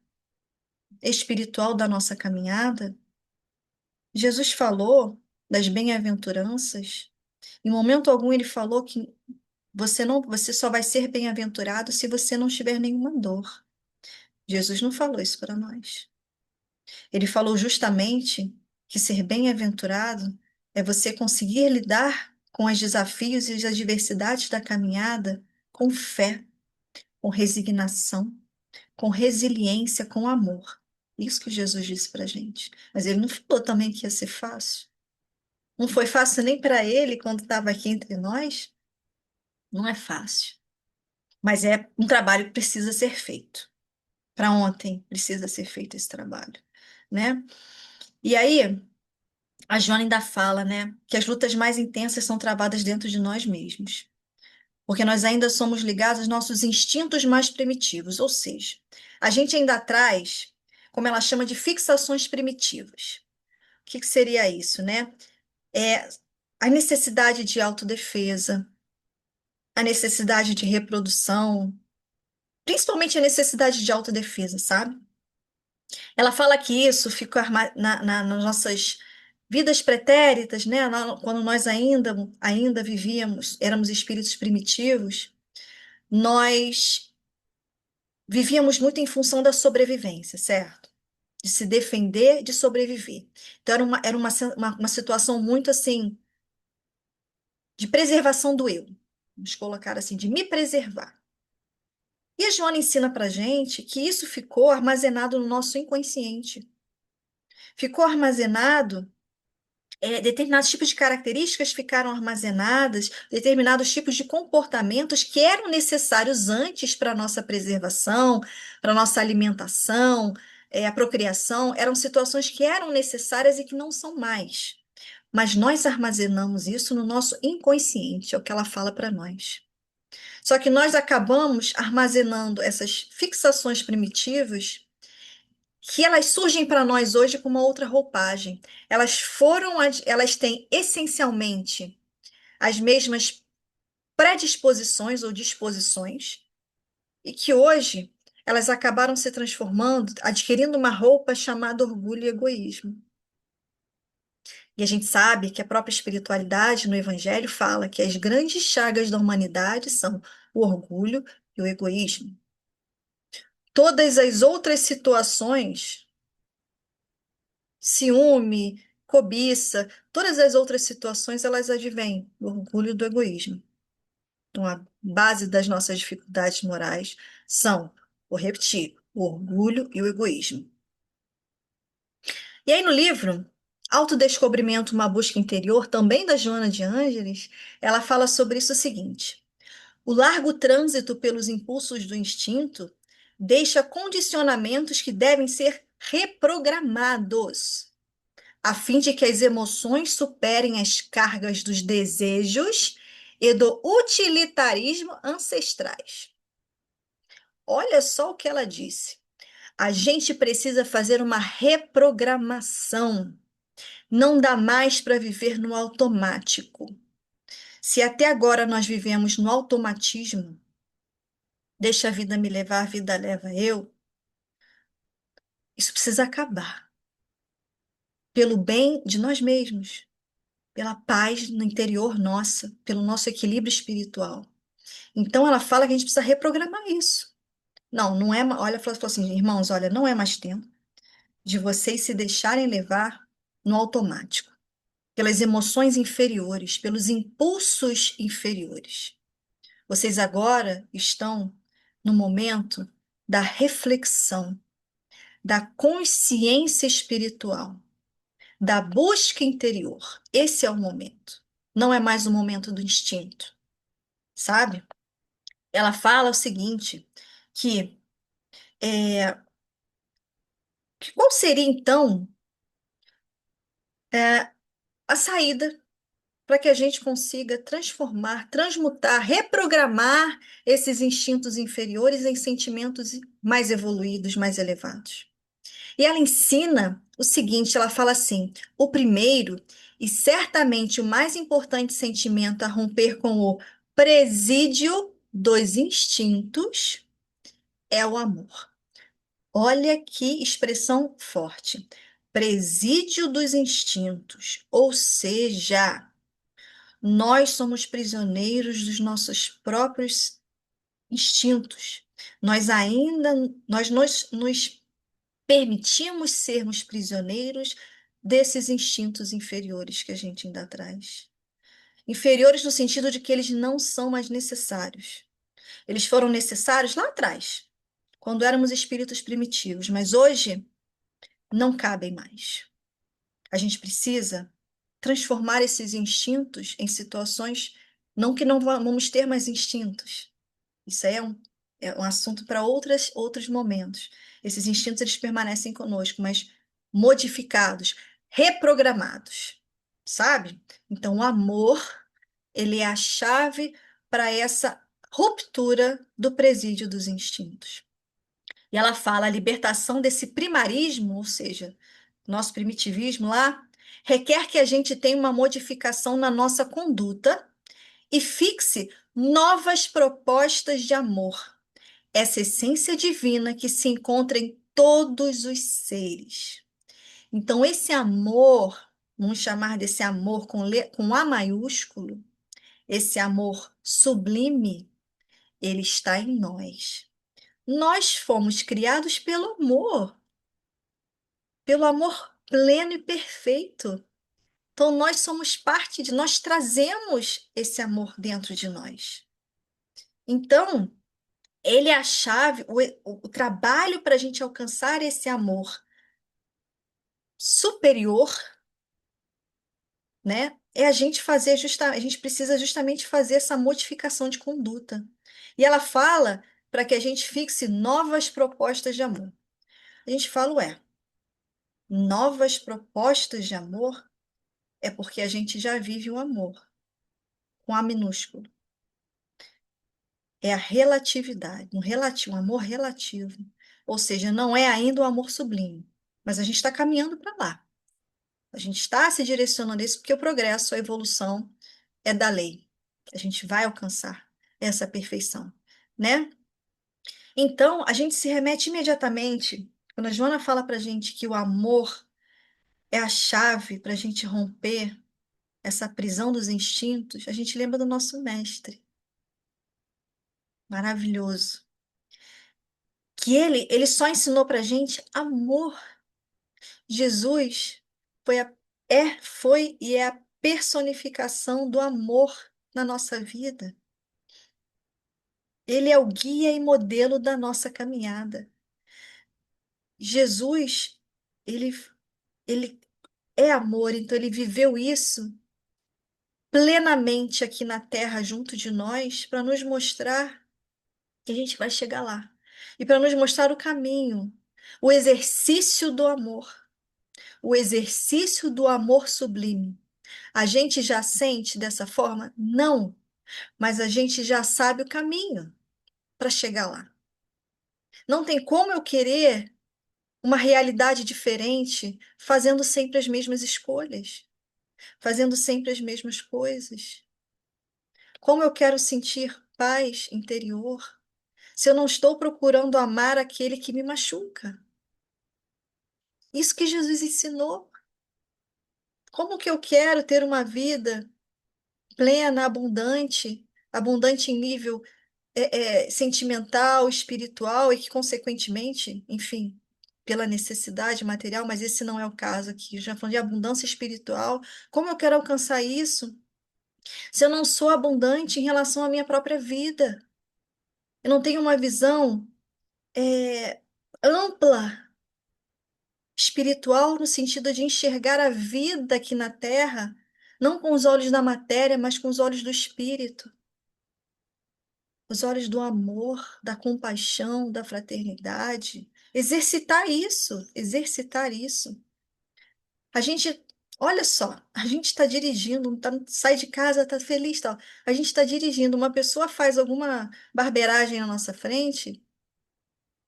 Speaker 2: espiritual da nossa caminhada, Jesus falou das bem-aventuranças. Em momento algum ele falou que você só vai ser bem-aventurado se você não tiver nenhuma dor. Jesus não falou isso para nós. Ele falou justamente que ser bem-aventurado é você conseguir lidar com os desafios e as adversidades da caminhada com fé, com resignação, com resiliência, com amor. Isso que Jesus disse para a gente. Mas ele não falou também que ia ser fácil. Não foi fácil nem para ele quando estava aqui entre nós. Não é fácil. Mas é um trabalho que precisa ser feito. Para ontem precisa ser feito esse trabalho, né? E aí, a Joana ainda fala, né, que as lutas mais intensas são travadas dentro de nós mesmos, porque nós ainda somos ligados aos nossos instintos mais primitivos, ou seja, a gente ainda traz, como ela chama de fixações primitivas. O que que seria isso, né? É a necessidade de autodefesa, a necessidade de reprodução, principalmente a necessidade de autodefesa, sabe? Ela fala que isso fica nas nossas vidas pretéritas, né? Quando nós ainda vivíamos, éramos espíritos primitivos, nós vivíamos muito em função da sobrevivência, certo? De se defender, de sobreviver. Então era uma situação muito assim de preservação do eu. Vamos colocar assim, de me preservar. E a Joana ensina para gente que isso ficou armazenado no nosso inconsciente. Ficou armazenado determinados tipos de características ficaram armazenadas, determinados tipos de comportamentos que eram necessários antes para a nossa preservação, para a nossa alimentação, a procriação, eram situações que eram necessárias e que não são mais. Mas nós armazenamos isso no nosso inconsciente, é o que ela fala para nós. Só que nós acabamos armazenando essas fixações primitivas que elas surgem para nós hoje com uma outra roupagem. Elas têm essencialmente as mesmas predisposições ou disposições, e que hoje elas acabaram se transformando, adquirindo uma roupa chamada orgulho e egoísmo. E a gente sabe que a própria espiritualidade no Evangelho fala que as grandes chagas da humanidade são o orgulho e o egoísmo. Todas as outras situações, ciúme, cobiça, todas as outras situações, elas advêm do orgulho e do egoísmo. Então, a base das nossas dificuldades morais são, vou repetir, o orgulho e o egoísmo. E aí, no livro Autodescobrimento, uma busca interior, também da Joana de Ângeles, ela fala sobre isso o seguinte: o largo trânsito pelos impulsos do instinto deixa condicionamentos que devem ser reprogramados a fim de que as emoções superem as cargas dos desejos e do utilitarismo ancestrais. Olha só o que ela disse. A gente precisa fazer uma reprogramação. Não dá mais para viver no automático. Se até agora nós vivemos no automatismo, deixa a vida me levar, a vida leva eu, isso precisa acabar. Pelo bem de nós mesmos, pela paz no interior nossa, pelo nosso equilíbrio espiritual. Então ela fala que a gente precisa reprogramar isso. Não, não é, olha, falou assim, irmãos, olha, não é mais tempo de vocês se deixarem levar no automático, pelas emoções inferiores, pelos impulsos inferiores. Vocês agora estão no momento da reflexão, da consciência espiritual, da busca interior. Esse é o momento. Não é mais o momento do instinto, sabe? Ela fala o seguinte, que, é, que qual seria então a saída para que a gente consiga transformar, transmutar, reprogramar esses instintos inferiores em sentimentos mais evoluídos, mais elevados. E ela ensina o seguinte, ela fala assim: o primeiro e certamente o mais importante sentimento a romper com o presídio dos instintos é o amor. Olha que expressão forte. Presídio dos instintos, ou seja, nós somos prisioneiros dos nossos próprios instintos. Nós ainda, nos permitimos sermos prisioneiros desses instintos inferiores que a gente ainda traz. Inferiores no sentido de que eles não são mais necessários. Eles foram necessários lá atrás, quando éramos espíritos primitivos, mas hoje não cabem mais. A gente precisa transformar esses instintos em situações, não que não vamos ter mais instintos. Isso aí é um assunto para outros momentos. Esses instintos eles permanecem conosco, mas modificados, reprogramados, sabe? Então, o amor, ele é a chave para essa ruptura do presídio dos instintos. E ela fala a libertação desse primarismo, ou seja, nosso primitivismo lá, requer que a gente tenha uma modificação na nossa conduta e fixe novas propostas de amor, essa essência divina que se encontra em todos os seres. Então, esse amor, vamos chamar desse amor com A maiúsculo, esse amor sublime, ele está em nós. Nós fomos criados pelo amor pleno e perfeito. Então, nós somos parte nós trazemos esse amor dentro de nós. Então, ele é a chave, o trabalho para a gente alcançar esse amor superior, né? É a gente a gente precisa justamente fazer essa modificação de conduta. E ela fala para que a gente fixe novas propostas de amor. A gente fala, ué, novas propostas de amor é porque a gente já vive o amor, com A minúsculo. É a relatividade, um amor relativo. Ou seja, não é ainda o amor sublime, mas a gente está caminhando para lá. A gente está se direcionando a isso porque o progresso, a evolução é da lei. A gente vai alcançar essa perfeição, né? Então, a gente se remete imediatamente, quando a Joana fala para a gente que o amor é a chave para a gente romper essa prisão dos instintos, a gente lembra do nosso mestre, maravilhoso, que ele só ensinou para a gente amor. Jesus foi, foi e é a personificação do amor na nossa vida. Ele é o guia e modelo da nossa caminhada. Jesus, ele, ele é amor, então ele viveu isso plenamente aqui na Terra, junto de nós, para nos mostrar que a gente vai chegar lá. E para nos mostrar o caminho, o exercício do amor, o exercício do amor sublime. A gente já sente dessa forma? Não, mas a gente já sabe o caminho para chegar lá. Não tem como eu querer uma realidade diferente fazendo sempre as mesmas escolhas, fazendo sempre as mesmas coisas. Como eu quero sentir paz interior se eu não estou procurando amar aquele que me machuca? Isso que Jesus ensinou. Como que eu quero ter uma vida plena, abundante, abundante em nível sentimental, espiritual e que, consequentemente, enfim, pela necessidade material, mas esse não é o caso aqui. Já falando de abundância espiritual, como eu quero alcançar isso se eu não sou abundante em relação à minha própria vida? Eu não tenho uma visão ampla, espiritual, no sentido de enxergar a vida aqui na Terra, não com os olhos da matéria, mas com os olhos do espírito. Os olhos do amor, da compaixão, da fraternidade. Exercitar isso, exercitar isso. A gente, olha só, a gente está dirigindo, sai de casa, está feliz, tal. A gente está dirigindo, uma pessoa faz alguma barbeiragem na nossa frente,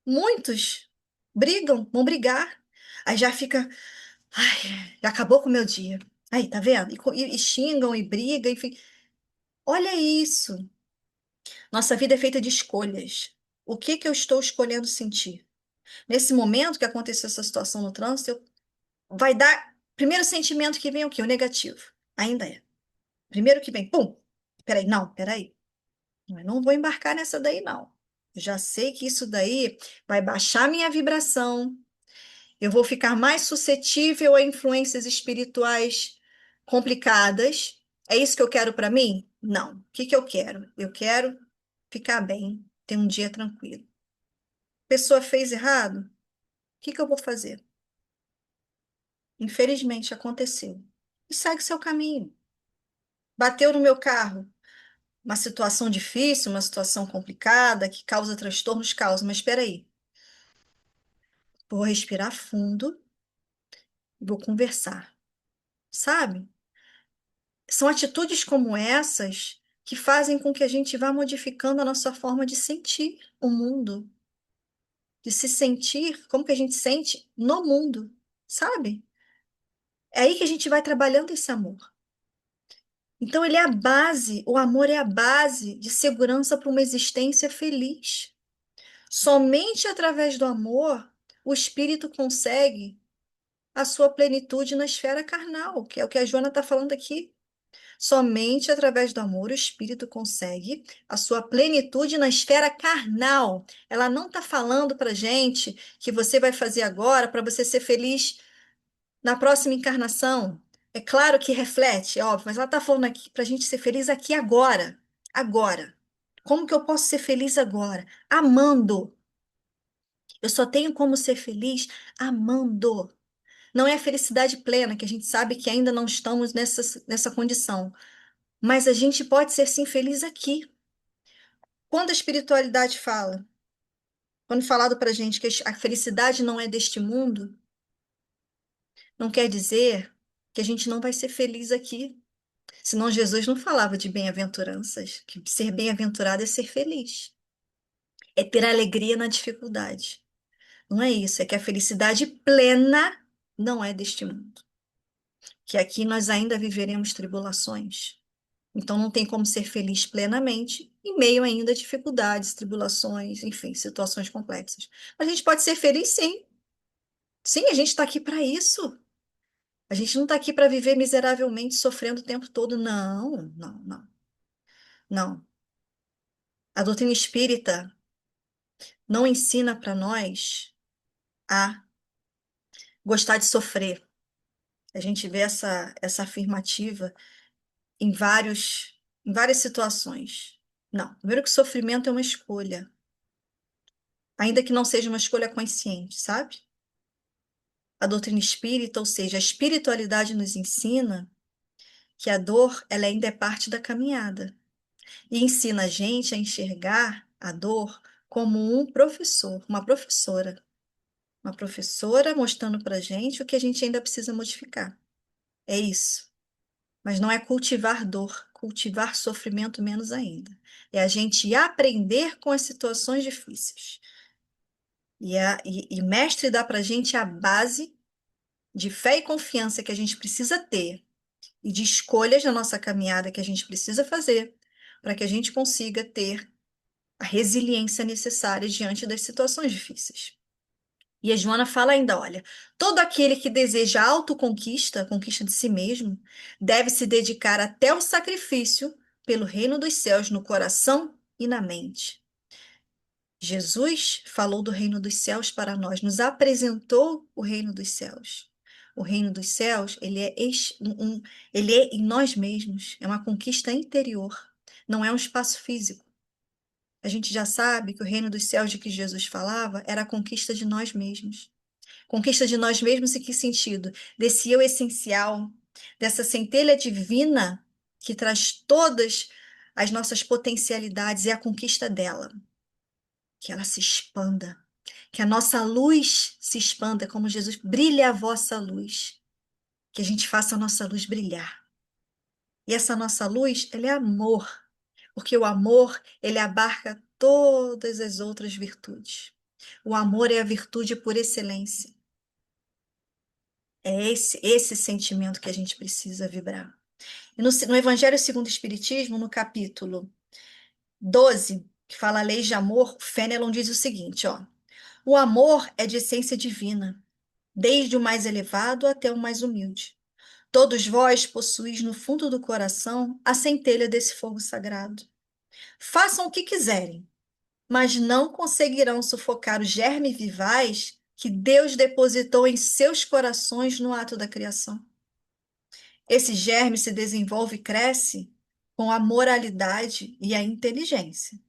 Speaker 2: muitos brigam, vão brigar. Aí já fica, ai, já acabou com o meu dia. Aí, tá vendo? E xingam e brigam, enfim. Olha isso. Nossa vida é feita de escolhas. O que que eu estou escolhendo sentir? Nesse momento que aconteceu essa situação no trânsito, vai dar. Primeiro sentimento que vem é o quê? O negativo. Ainda é. Primeiro que vem, pum! Peraí, não, peraí. Eu não vou embarcar nessa daí, não. Eu já sei que isso daí vai baixar minha vibração, eu vou ficar mais suscetível a influências espirituais complicadas. É isso que eu quero para mim? Não. O que que eu quero? Eu quero ficar bem, ter um dia tranquilo. Pessoa fez errado? O que que eu vou fazer? Infelizmente aconteceu. E segue seu caminho. Bateu no meu carro. Uma situação difícil, uma situação complicada, que causa transtornos, causa. Mas espera aí. Vou respirar fundo e vou conversar. Sabe? São atitudes como essas que fazem com que a gente vá modificando a nossa forma de sentir o mundo, de se sentir como que a gente sente no mundo, sabe? É aí que a gente vai trabalhando esse amor. Então, ele é a base, o amor é a base de segurança para uma existência feliz. Somente através do amor o espírito consegue a sua plenitude na esfera carnal, que é o que a Joana está falando aqui. Somente através do amor o espírito consegue a sua plenitude na esfera carnal. Ela não está falando para gente que você vai fazer agora para você ser feliz na próxima encarnação. É claro que reflete, é óbvio, mas ela está falando aqui para a gente ser feliz aqui agora. Agora. Como que eu posso ser feliz agora? Amando. Eu só tenho como ser feliz amando. Não é a felicidade plena, que a gente sabe que ainda não estamos nessa condição. Mas a gente pode ser sim feliz aqui. Quando a espiritualidade fala, quando falado para a gente que a felicidade não é deste mundo, não quer dizer que a gente não vai ser feliz aqui. Senão Jesus não falava de bem-aventuranças, que ser bem-aventurado é ser feliz, é ter alegria na dificuldade. Não é isso, é que a felicidade plena não é deste mundo, que aqui nós ainda viveremos tribulações. Então não tem como ser feliz plenamente em meio ainda a dificuldades, tribulações, enfim, situações complexas. Mas a gente pode ser feliz sim. Sim, a gente está aqui para isso. A gente não está aqui para viver miseravelmente, sofrendo o tempo todo. Não, não, não, não. A doutrina espírita não ensina para nós a gostar de sofrer. A gente vê essa afirmativa em várias situações. Não, primeiro que sofrimento é uma escolha, ainda que não seja uma escolha consciente, sabe? A doutrina espírita, ou seja, a espiritualidade nos ensina que a dor, ela ainda é parte da caminhada e ensina a gente a enxergar a dor como um professor, uma professora mostrando para gente o que a gente ainda precisa modificar. É isso. Mas não é cultivar dor, cultivar sofrimento menos ainda. É a gente aprender com as situações difíceis. E mestre dá para gente a base de fé e confiança que a gente precisa ter e de escolhas na nossa caminhada que a gente precisa fazer para que a gente consiga ter a resiliência necessária diante das situações difíceis. E a Joana fala ainda, olha, todo aquele que deseja autoconquista, conquista de si mesmo, deve se dedicar até o sacrifício pelo reino dos céus no coração e na mente. Jesus falou do reino dos céus para nós, nos apresentou o reino dos céus. O reino dos céus, ele é em nós mesmos, é uma conquista interior, não é um espaço físico. A gente já sabe que o reino dos céus de que Jesus falava era a conquista de nós mesmos. Conquista de nós mesmos em que sentido? Desse eu essencial, dessa centelha divina que traz todas as nossas potencialidades, é a conquista dela. Que ela se expanda, que a nossa luz se expanda, como Jesus, brilhe a vossa luz, que a gente faça a nossa luz brilhar. E essa nossa luz, ela é amor, porque o amor, ele abarca todas as outras virtudes. O amor é a virtude por excelência. É esse sentimento que a gente precisa vibrar. E no Evangelho segundo o Espiritismo, no capítulo 12, que fala leis de amor, Fenelon diz o seguinte, ó: o amor é de essência divina, desde o mais elevado até o mais humilde. Todos vós possuís no fundo do coração a centelha desse fogo sagrado. Façam o que quiserem, mas não conseguirão sufocar os germes vivais que Deus depositou em seus corações no ato da criação. Esse germe se desenvolve e cresce com a moralidade e a inteligência.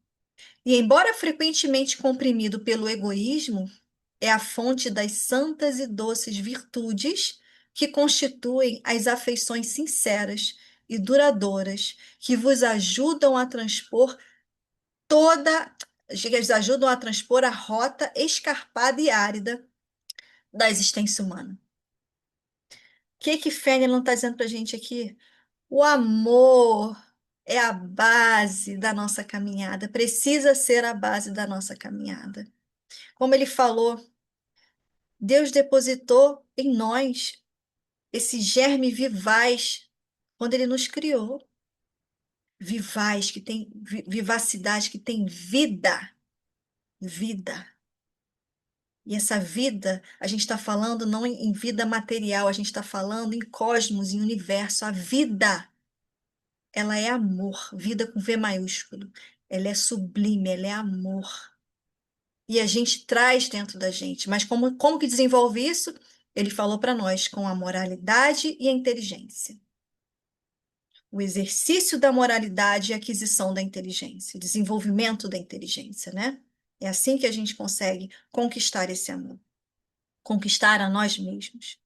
Speaker 2: E, embora frequentemente comprimido pelo egoísmo, é a fonte das santas e doces virtudes que constituem as afeições sinceras e duradouras que vos ajudam a transpor toda, que eles ajudam a transpor a rota escarpada e árida da existência humana. O que que Fênelon está dizendo para a gente aqui? O amor é a base da nossa caminhada, precisa ser a base da nossa caminhada. Como ele falou, Deus depositou em nós esse germe vivaz quando ele nos criou. Vivaz, que tem vivacidade, que tem vida. Vida. E essa vida, a gente está falando não em vida material, a gente está falando em cosmos, em universo. A vida, ela é amor, vida com V maiúsculo. Ela é sublime, ela é amor. E a gente traz dentro da gente. Mas como que desenvolve isso? Ele falou para nós com a moralidade e a inteligência. O exercício da moralidade e a aquisição da inteligência, o desenvolvimento da inteligência, né? É assim que a gente consegue conquistar esse amor, conquistar a nós mesmos.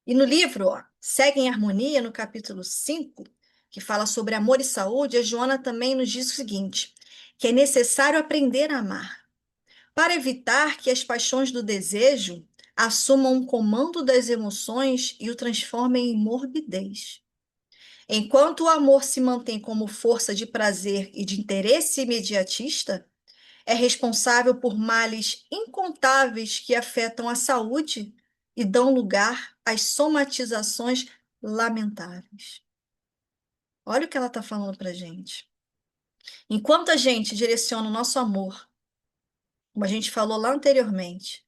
Speaker 2: E no livro, ó, Segue em Harmonia, no capítulo 5, que fala sobre amor e saúde, a Joana também nos diz o seguinte, que é necessário aprender a amar, para evitar que as paixões do desejo assumam o comando das emoções e o transformem em morbidez. Enquanto o amor se mantém como força de prazer e de interesse imediatista, é responsável por males incontáveis que afetam a saúde e dão lugar às somatizações lamentáveis. Olha o que ela está falando para a gente. Enquanto a gente direciona o nosso amor, como a gente falou lá anteriormente,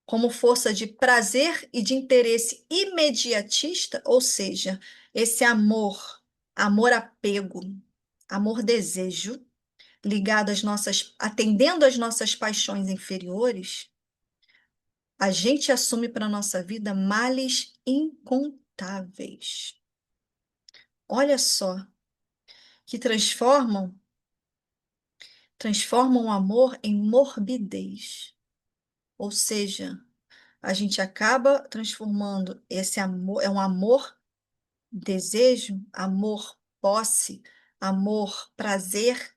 Speaker 2: como força de prazer e de interesse imediatista, ou seja, esse amor, amor-apego, amor-desejo, ligado às nossas, atendendo às nossas paixões inferiores, a gente assume para a nossa vida males incontáveis. Olha só, que transformam o amor em morbidez. Ou seja, a gente acaba transformando esse amor, é um amor desejo, amor posse, amor prazer,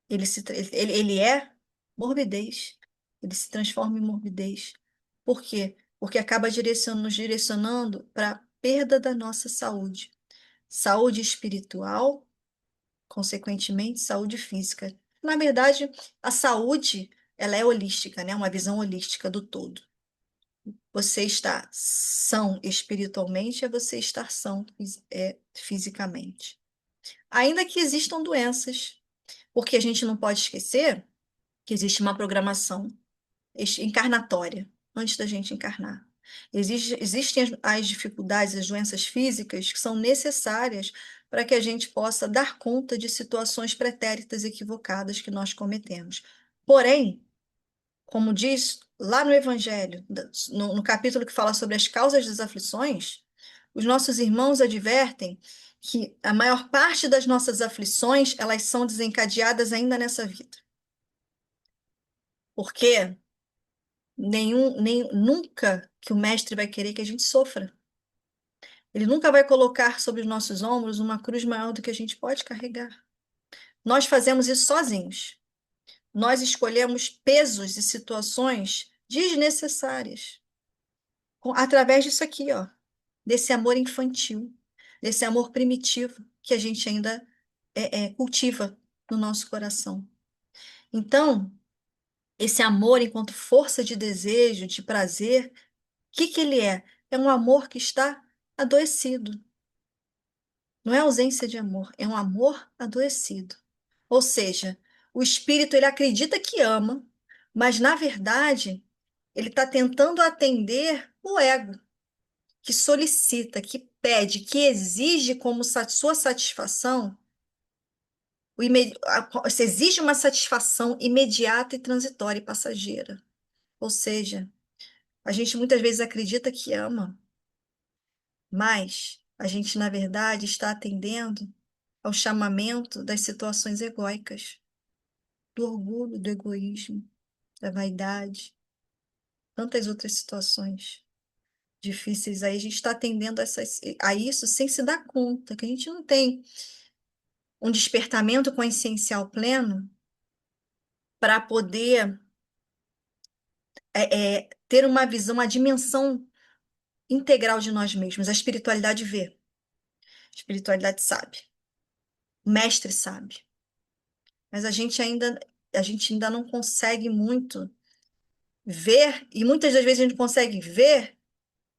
Speaker 2: ele é morbidez. Ele se transforma em morbidez. Por quê? Porque acaba nos direcionando para a perda da nossa saúde. Saúde espiritual, consequentemente, saúde física. Na verdade, a saúde, ela é holística, né? Uma visão holística do todo. Você está são espiritualmente é você estar são fisicamente. Ainda que existam doenças, porque a gente não pode esquecer que existe uma programação encarnatória antes da gente encarnar. Existem as dificuldades, as doenças físicas que são necessárias para que a gente possa dar conta de situações pretéritas equivocadas que nós cometemos. Porém, como diz lá no Evangelho, no capítulo que fala sobre as causas das aflições, os nossos irmãos advertem que a maior parte das nossas aflições, elas são desencadeadas ainda nessa vida. Porque nunca que o mestre vai querer que a gente sofra. Ele nunca vai colocar sobre os nossos ombros uma cruz maior do que a gente pode carregar. Nós fazemos isso sozinhos. Nós escolhemos pesos e situações desnecessárias. Através disso aqui, ó, desse amor infantil, desse amor primitivo que a gente ainda cultiva no nosso coração. Então, esse amor enquanto força de desejo, de prazer, o que que ele é? É um amor que está adoecido. Não é ausência de amor, é um amor adoecido. Ou seja, o espírito ele acredita que ama, mas na verdade ele está tentando atender o ego, que solicita, que pede, que exige como sua satisfação Se exige uma satisfação imediata e transitória e passageira. Ou seja, a gente muitas vezes acredita que ama, mas a gente, na verdade, está atendendo ao chamamento das situações egóicas, do orgulho, do egoísmo, da vaidade, tantas outras situações difíceis aí. A gente está atendendo a isso sem se dar conta, que a gente não tem um despertamento consciencial pleno para poder ter uma visão, uma dimensão integral de nós mesmos. A espiritualidade vê, a espiritualidade sabe, o mestre sabe, mas a gente ainda não consegue muito ver, e muitas das vezes a gente consegue ver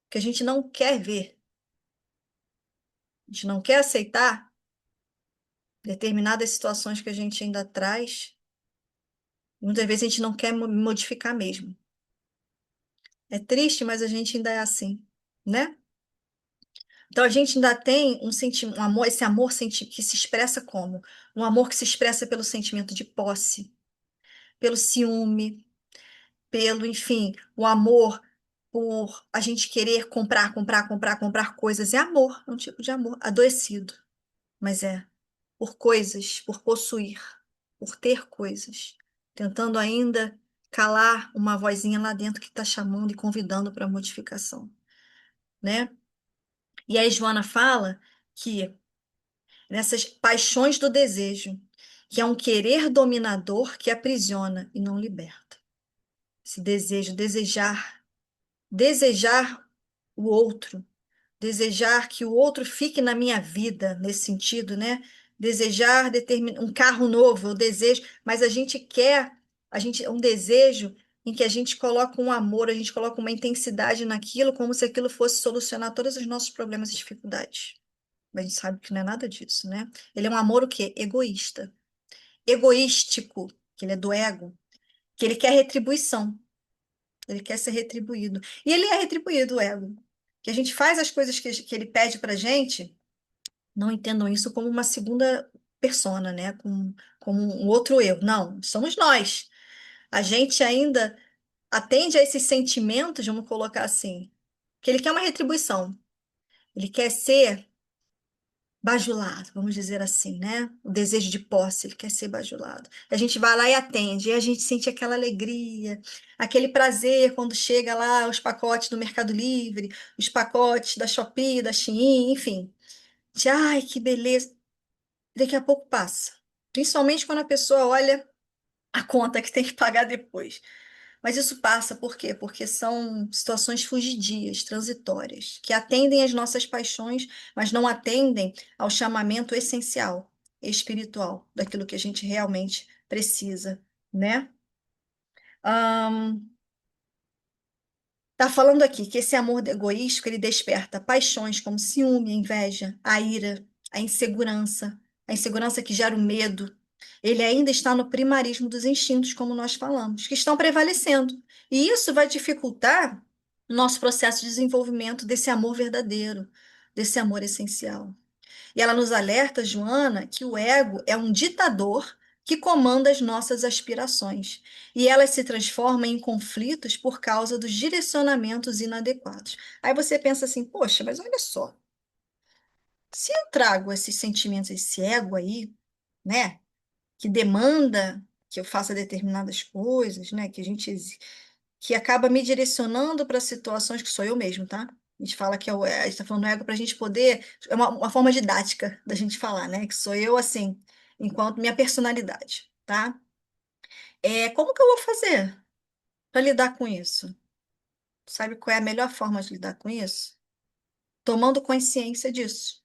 Speaker 2: que a gente não quer ver, a gente não quer aceitar determinadas situações que a gente ainda traz, muitas vezes a gente não quer modificar mesmo. É triste, mas a gente ainda é assim, né? Então a gente ainda tem um amor, esse amor que se expressa como? Um amor que se expressa pelo sentimento de posse, pelo ciúme, enfim, o amor por a gente querer comprar, comprar, comprar, comprar coisas. É amor, é um tipo de amor adoecido, mas é por coisas, por possuir, por ter coisas, tentando ainda calar uma vozinha lá dentro que está chamando e convidando para modificação, né? E aí Joana fala que nessas paixões do desejo, que é um querer dominador que aprisiona e não liberta. Esse desejo, desejar o outro, desejar que o outro fique na minha vida, nesse sentido, né? Desejar um carro novo, eu desejo, mas é um desejo em que a gente coloca um amor, a gente coloca uma intensidade naquilo, como se aquilo fosse solucionar todos os nossos problemas e dificuldades. Mas a gente sabe que não é nada disso, né? Ele é um amor o quê? Egoísta. Egoístico, que ele é do ego, que ele quer retribuição. Ele quer ser retribuído. E ele é retribuído, o ego. Que a gente faz as coisas que ele pede pra gente, não entendam isso como uma segunda persona, né? Como um outro eu. Não, somos nós. A gente ainda atende a esses sentimentos, vamos colocar assim, que ele quer uma retribuição. Ele quer ser bajulado, vamos dizer assim, né? O desejo de posse, ele quer ser bajulado. A gente vai lá e atende, e a gente sente aquela alegria, aquele prazer quando chega lá os pacotes do Mercado Livre, os pacotes da Shopee, da Shein, enfim. Ai, que beleza. Daqui a pouco passa. Principalmente quando a pessoa olha a conta que tem que pagar depois. Mas isso passa por quê? Porque são situações fugidias, transitórias, que atendem às nossas paixões, mas não atendem ao chamamento essencial, espiritual, daquilo que a gente realmente precisa, né? Tá falando aqui que esse amor egoístico ele desperta paixões como ciúme, a inveja, a ira, a insegurança que gera o medo. Ele ainda está no primarismo dos instintos, como nós falamos, que estão prevalecendo. E isso vai dificultar o nosso processo de desenvolvimento desse amor verdadeiro, desse amor essencial. E ela nos alerta, Joana, que o ego é um ditador que comanda as nossas aspirações, e elas se transformam em conflitos por causa dos direcionamentos inadequados. Aí você pensa assim, poxa, mas olha só, se eu trago esses sentimentos, esse ego aí, né, que demanda que eu faça determinadas coisas, né, que acaba me direcionando para situações que sou eu mesmo, tá? A gente fala que a gente está falando ego para a gente poder. É uma forma didática da gente falar, né? Que sou eu, assim, enquanto minha personalidade, tá? Como que eu vou fazer para lidar com isso? Sabe qual é a melhor forma de lidar com isso? Tomando consciência disso.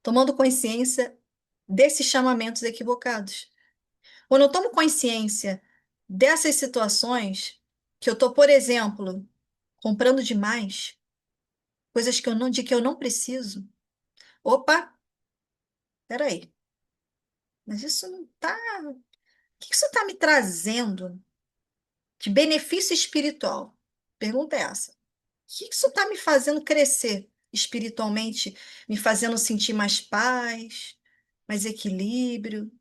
Speaker 2: Tomando consciência desses chamamentos equivocados. Quando eu tomo consciência dessas situações, que eu estou, por exemplo, comprando demais, coisas de que eu não preciso. Opa, peraí, mas isso não tá. O que isso está me trazendo de benefício espiritual? Pergunta é essa. O que isso está me fazendo crescer espiritualmente, me fazendo sentir mais paz? mais equilíbrio,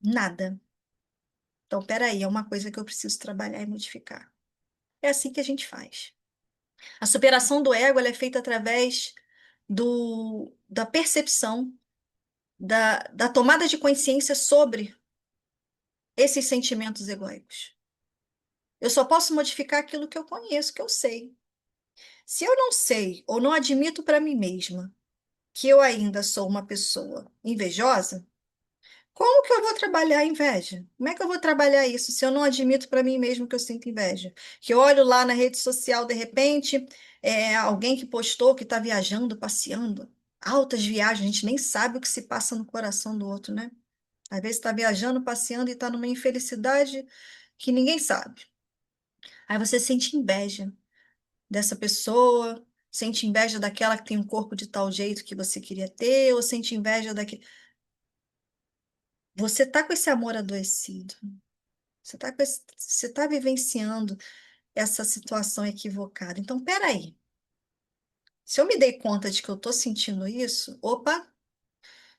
Speaker 2: nada. Então, peraí, é uma coisa que eu preciso trabalhar e modificar. É assim que a gente faz. A superação do ego, ela é feita através da percepção, da tomada de consciência sobre esses sentimentos egóicos. Eu só posso modificar aquilo que eu conheço, que eu sei. Se eu não sei ou não admito para mim mesma que eu ainda sou uma pessoa invejosa, como que eu vou trabalhar a inveja? Como é que eu vou trabalhar isso se eu não admito para mim mesmo que eu sinto inveja? Que eu olho lá na rede social, de repente, alguém que postou que está viajando, passeando, altas viagens, a gente nem sabe o que se passa no coração do outro, né? Às vezes está viajando, passeando e está numa infelicidade que ninguém sabe. Aí você sente inveja dessa pessoa, sente inveja daquela que tem um corpo de tal jeito que você queria ter, ou sente inveja daquele. Você está com esse amor adoecido. Você está vivenciando essa situação equivocada. Então, peraí. Se eu me dei conta de que eu estou sentindo isso, opa,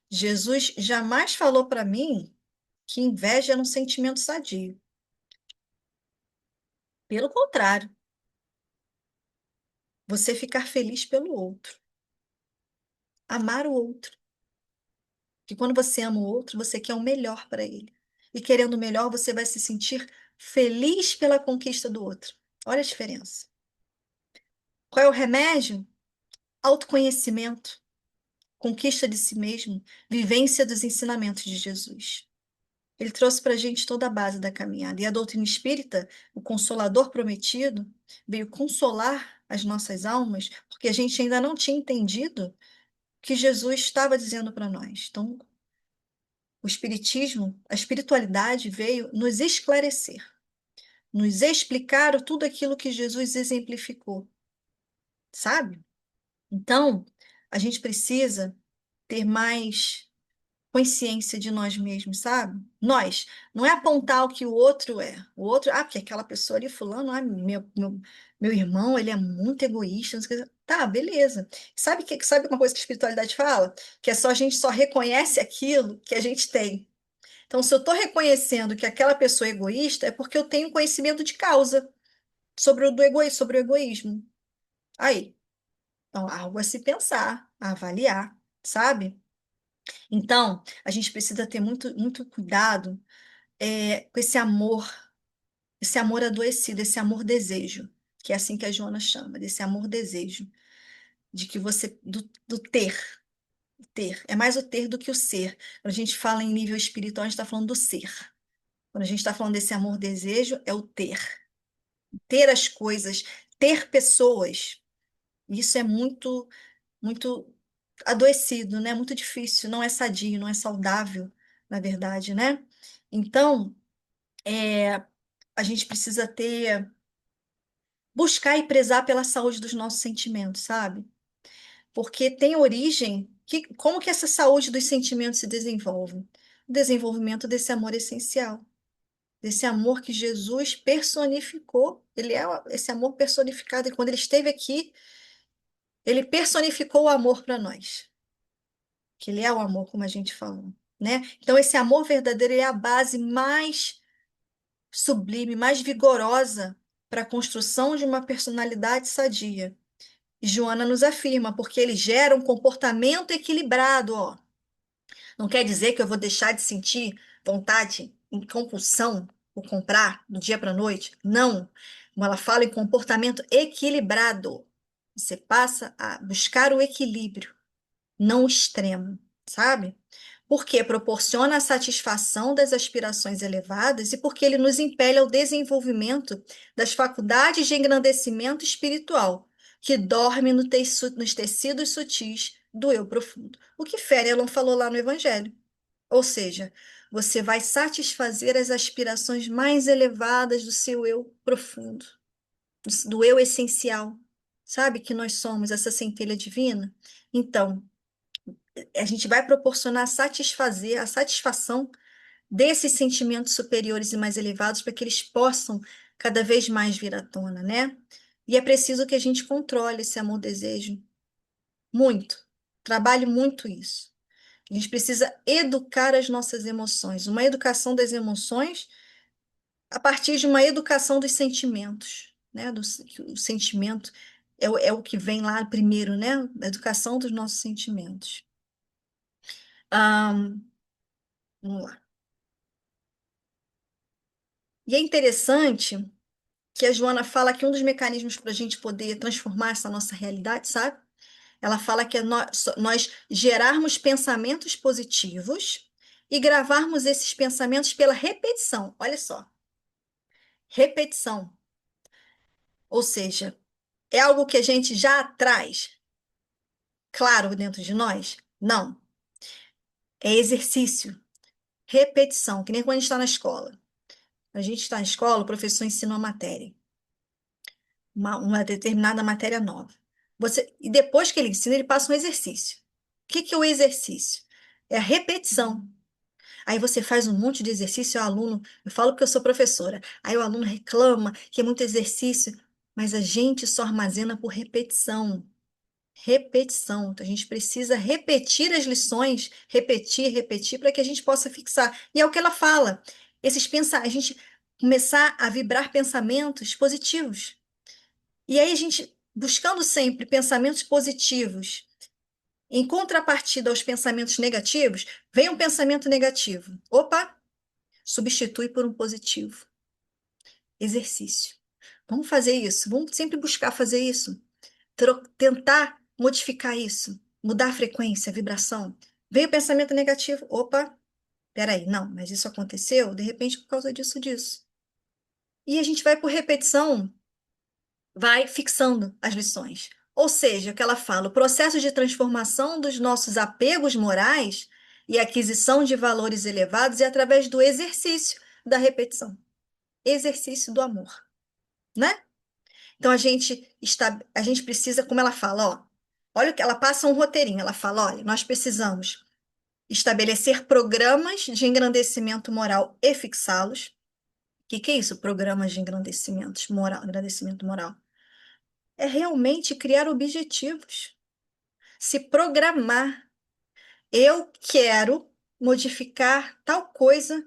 Speaker 2: Jesus jamais falou para mim que inveja era um sentimento sadio. Pelo contrário, você ficar feliz pelo outro, amar o outro. Que quando você ama o outro, você quer o melhor para ele. E querendo o melhor, você vai se sentir feliz pela conquista do outro. Olha a diferença. Qual é o remédio? Autoconhecimento, conquista de si mesmo, vivência dos ensinamentos de Jesus. Ele trouxe para a gente toda a base da caminhada. E a doutrina espírita, o Consolador prometido, veio consolar as nossas almas, porque a gente ainda não tinha entendido o que Jesus estava dizendo para nós. Então, o Espiritismo, a espiritualidade veio nos esclarecer, nos explicar tudo aquilo que Jesus exemplificou, sabe? Então, a gente precisa ter mais consciência de nós mesmos, sabe? Nós, não é apontar o que o outro é. O outro, porque aquela pessoa ali, fulano, meu irmão, ele é muito egoísta. Não sei o que. Tá, beleza. Sabe uma coisa que a espiritualidade fala? Que é só a gente só reconhece aquilo que a gente tem. Então, se eu estou reconhecendo que aquela pessoa é egoísta, é porque eu tenho conhecimento de causa sobre o egoísmo. Aí, então, algo a se pensar, a avaliar, sabe? Então, a gente precisa ter muito, muito cuidado com esse amor adoecido, esse amor desejo, que é assim que a Joana chama, desse amor desejo, de que do ter, é mais o ter do que o ser. Quando a gente fala em nível espiritual, a gente está falando do ser. Quando a gente está falando desse amor desejo, é o ter as coisas, ter pessoas. Isso é muito, muito adoecido, né? Muito difícil, não é sadio, não é saudável, na verdade, né? Então, é, a gente precisa buscar e prezar pela saúde dos nossos sentimentos, sabe? Porque tem origem, como que essa saúde dos sentimentos se desenvolve? O desenvolvimento desse amor essencial, desse amor que Jesus personificou. Ele é esse amor personificado, e quando ele esteve aqui, ele personificou o amor para nós, que ele é o amor, como a gente falou, né? Então, esse amor verdadeiro é a base mais sublime, mais vigorosa para a construção de uma personalidade sadia. E Joana nos afirma, porque ele gera um comportamento equilibrado, ó. Não quer dizer que eu vou deixar de sentir vontade em compulsão por comprar do dia para a noite. Não. Como ela fala em comportamento equilibrado. Você passa a buscar o equilíbrio, não o extremo, sabe? Porque proporciona a satisfação das aspirações elevadas e porque ele nos impele ao desenvolvimento das faculdades de engrandecimento espiritual, que dorme nos tecidos sutis do eu profundo. O que Férelon falou lá no Evangelho. Ou seja, você vai satisfazer as aspirações mais elevadas do seu eu profundo, do eu essencial. Sabe que nós somos essa centelha divina? Então, a gente vai proporcionar a satisfação desses sentimentos superiores e mais elevados para que eles possam cada vez mais vir à tona, né? E é preciso que a gente controle esse amor-desejo muito, trabalhe muito isso. A gente precisa educar as nossas emoções. Uma educação das emoções a partir de uma educação dos sentimentos, né? O sentimento é o que vem lá primeiro, né? A educação dos nossos sentimentos. Ahn, Vamos lá. E é interessante que a Joana fala que um dos mecanismos para a gente poder transformar essa nossa realidade, sabe? Ela fala que é nós gerarmos pensamentos positivos e gravarmos esses pensamentos pela repetição. Olha só, repetição. Ou seja, é algo que a gente já traz, claro, dentro de nós? Não. É exercício, repetição, que nem quando a gente está na escola. A gente está na escola, o professor ensina uma matéria, uma determinada matéria nova. E depois que ele ensina, ele passa um exercício. O que que é o exercício? É a repetição. Aí você faz um monte de exercício, o aluno, eu falo porque eu sou professora, aí o aluno reclama que é muito exercício, mas a gente só armazena por repetição. Repetição. Então, a gente precisa repetir as lições, repetir, repetir, para que a gente possa fixar. E é o que ela fala. A gente começar a vibrar pensamentos positivos. E aí a gente, buscando sempre pensamentos positivos, em contrapartida aos pensamentos negativos, vem um pensamento negativo. Opa, substitui por um positivo. Exercício. Vamos fazer isso. Vamos sempre buscar fazer isso. Tentar modificar isso, mudar a frequência, a vibração. Veio o pensamento negativo, opa, peraí, não, mas isso aconteceu de repente por causa disso, disso. E a gente vai por repetição, vai fixando as lições. Ou seja, o que ela fala, o processo de transformação dos nossos apegos morais e aquisição de valores elevados é através do exercício da repetição, exercício do amor, né? Então a gente precisa, como ela fala, ó, olha o que ela passa um roteirinho, ela fala, olha, nós precisamos estabelecer programas de engrandecimento moral e fixá-los. Que é isso? Programas de engrandecimento moral. É realmente criar objetivos, se programar. Eu quero modificar tal coisa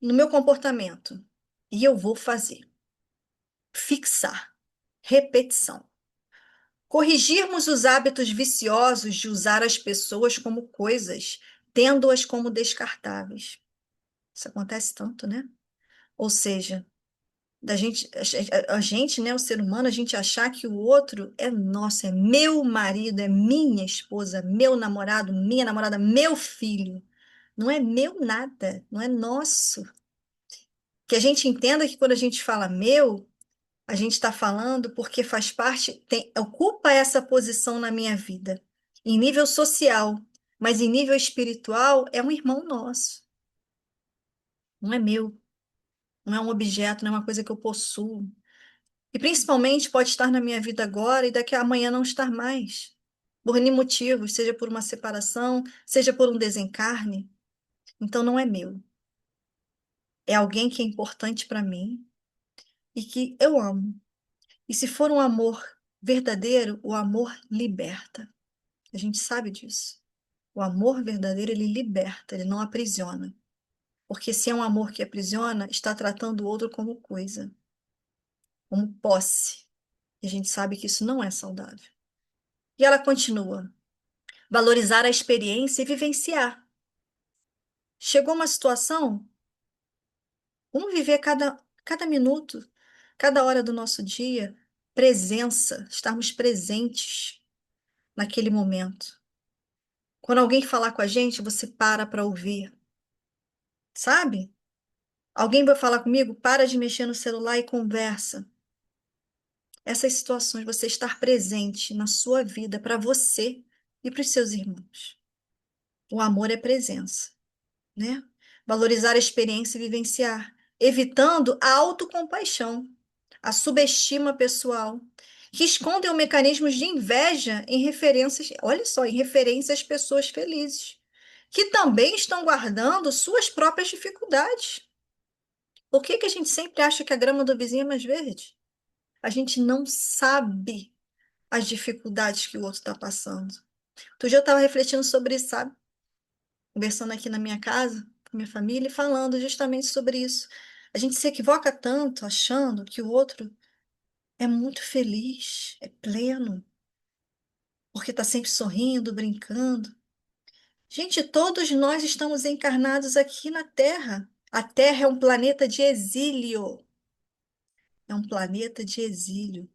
Speaker 2: no meu comportamento e eu vou fazer. Fixar, repetição. Corrigirmos os hábitos viciosos de usar as pessoas como coisas, tendo-as como descartáveis. Isso acontece tanto, né? Ou seja, a gente, né, o ser humano, a gente achar que o outro é nosso, é meu marido, é minha esposa, meu namorado, minha namorada, meu filho. Não é meu nada, não é nosso. Que a gente entenda que quando a gente fala meu, a gente está falando porque faz parte, ocupa essa posição na minha vida, em nível social, mas em nível espiritual é um irmão nosso, não é meu, não é um objeto, não é uma coisa que eu possuo. E principalmente pode estar na minha vida agora e daqui a amanhã não estar mais, por N motivos, seja por uma separação, seja por um desencarne. Então não é meu, é alguém que é importante para mim e que eu amo. E se for um amor verdadeiro, o amor liberta. A gente sabe disso. O amor verdadeiro, ele liberta, ele não aprisiona. Porque se é um amor que aprisiona, está tratando o outro como coisa, como posse. E a gente sabe que isso não é saudável. E ela continua: valorizar a experiência e vivenciar. Chegou uma situação, vamos viver cada minuto, cada hora do nosso dia, presença, estarmos presentes naquele momento. Quando alguém falar com a gente, você para ouvir, sabe? Alguém vai falar comigo, para de mexer no celular e conversa. Essas situações, você estar presente na sua vida para você e para os seus irmãos. O amor é presença, né? Valorizar a experiência e vivenciar, evitando a autocompaixão, a subestima pessoal, que escondem mecanismos de inveja em referências, olha só, em referência às pessoas felizes, que também estão guardando suas próprias dificuldades. Por que que a gente sempre acha que a grama do vizinho é mais verde? A gente não sabe as dificuldades que o outro está passando. Outro dia eu estava refletindo sobre isso, sabe? conversando aqui na minha casa, com minha família, e falando justamente sobre isso. A gente se equivoca tanto achando que o outro é muito feliz, é pleno, porque está sempre sorrindo, brincando. Gente, todos nós estamos encarnados aqui na Terra. A Terra é um planeta de exílio. É um planeta de exílio.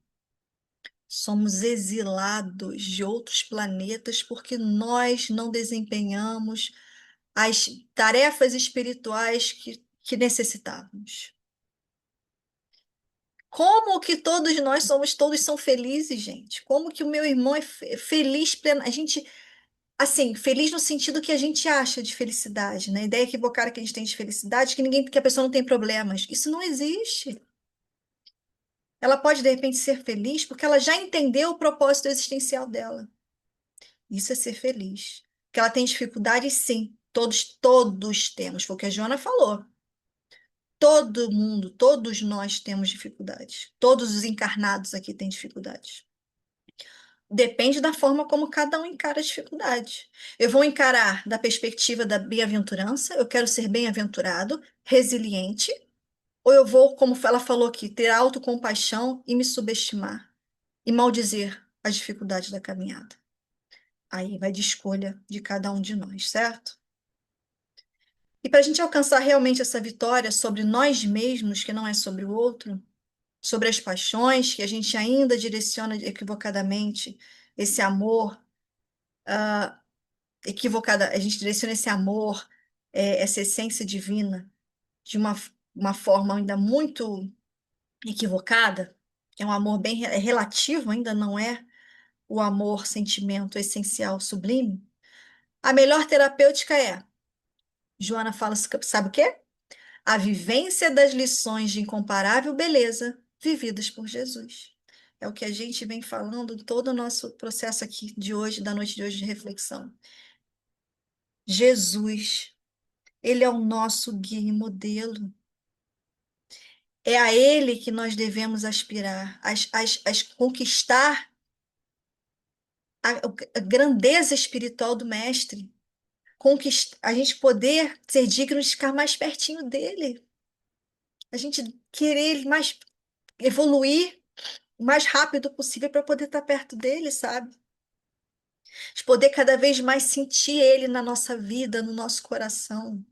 Speaker 2: Somos exilados de outros planetas porque nós não desempenhamos as tarefas espirituais que necessitávamos. Como que todos nós somos, todos são felizes, gente? Como que o meu irmão é feliz, plena? A gente, assim, feliz no sentido que a gente acha de felicidade, né? A ideia equivocada que a gente tem de felicidade, que a pessoa não tem problemas. Isso não existe. Ela pode, de repente, ser feliz porque ela já entendeu o propósito existencial dela. Isso é ser feliz. Que ela tem dificuldades, sim. Todos temos. Foi o que a Joana falou. Todo mundo, todos nós temos dificuldades. Todos os encarnados aqui têm dificuldades. Depende da forma como cada um encara a dificuldade. Eu vou encarar da perspectiva da bem-aventurança, eu quero ser bem-aventurado, resiliente, ou eu vou, como ela falou aqui, ter autocompaixão e me subestimar e maldizer as dificuldades da caminhada. Aí vai de escolha de cada um de nós, certo? E para a gente alcançar realmente essa vitória sobre nós mesmos, que não é sobre o outro, sobre as paixões, que a gente ainda direciona equivocadamente esse amor, a gente direciona esse amor, essa essência divina, de uma forma ainda muito equivocada, é um amor bem relativo, ainda não é o amor, sentimento essencial, sublime. A melhor terapêutica Joana fala, sabe o quê? A vivência das lições de incomparável beleza vividas por Jesus. É o que a gente vem falando em todo o nosso processo aqui de hoje, da noite de hoje de reflexão. Jesus, ele é o nosso guia e modelo. É a ele que nós devemos aspirar, conquistar a grandeza espiritual do Mestre, a gente poder ser digno de ficar mais pertinho dele, a gente querer mais evoluir o mais rápido possível para poder estar perto dele, sabe? De poder cada vez mais sentir ele na nossa vida, no nosso coração.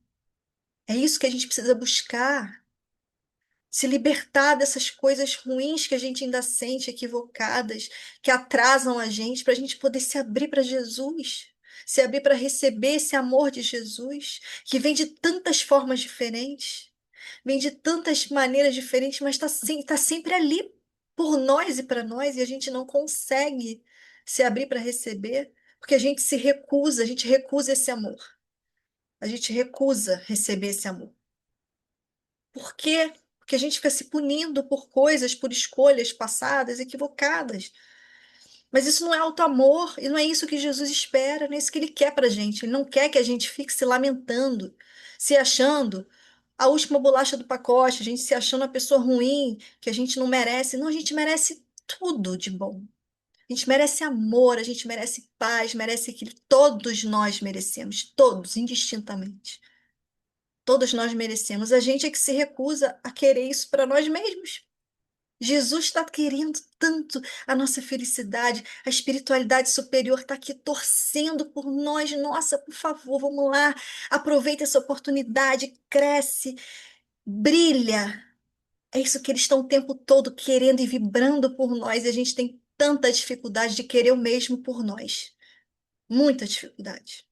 Speaker 2: É isso que a gente precisa buscar. Se libertar dessas coisas ruins que a gente ainda sente, equivocadas, que atrasam a gente, para a gente poder se abrir para Jesus, se abrir para receber esse amor de Jesus, que vem de tantas formas diferentes, vem de tantas maneiras diferentes, mas tá sempre ali por nós e para nós, e a gente não consegue se abrir para receber, porque a gente recusa esse amor, a gente recusa receber esse amor. Por quê? Porque a gente fica se punindo por coisas, por escolhas passadas, equivocadas. Mas isso não é auto-amor, e não é isso que Jesus espera, não é isso que ele quer pra gente. Ele não quer que a gente fique se lamentando, se achando a última bolacha do pacote, a gente se achando a pessoa ruim, que a gente não merece. Não, a gente merece tudo de bom. A gente merece amor, a gente merece paz, merece equilíbrio. Todos nós merecemos, todos, indistintamente. Todos nós merecemos. A gente é que se recusa a querer isso para nós mesmos. Jesus está querendo tanto a nossa felicidade, a espiritualidade superior está aqui torcendo por nós. Nossa, por favor, vamos lá, aproveita essa oportunidade, cresce, brilha. É isso que eles estão o tempo todo querendo e vibrando por nós, e a gente tem tanta dificuldade de querer o mesmo por nós. Muita dificuldade.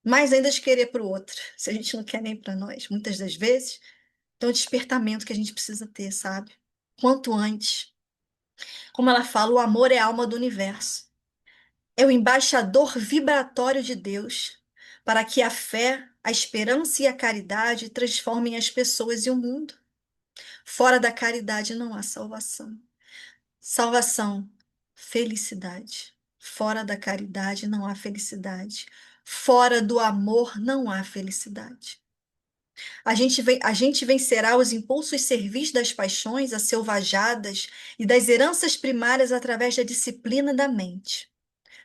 Speaker 2: Mais ainda de querer para o outro, se a gente não quer nem para nós, muitas das vezes. Então, o despertamento que a gente precisa ter, sabe? Quanto antes. Como ela fala, o amor é a alma do universo. É o embaixador vibratório de Deus para que a fé, a esperança e a caridade transformem as pessoas e o mundo. Fora da caridade não há salvação. Salvação, felicidade. Fora da caridade não há felicidade. Fora do amor não há felicidade. A gente vencerá os impulsos servis das paixões aselvajadas e das heranças primárias através da disciplina da mente,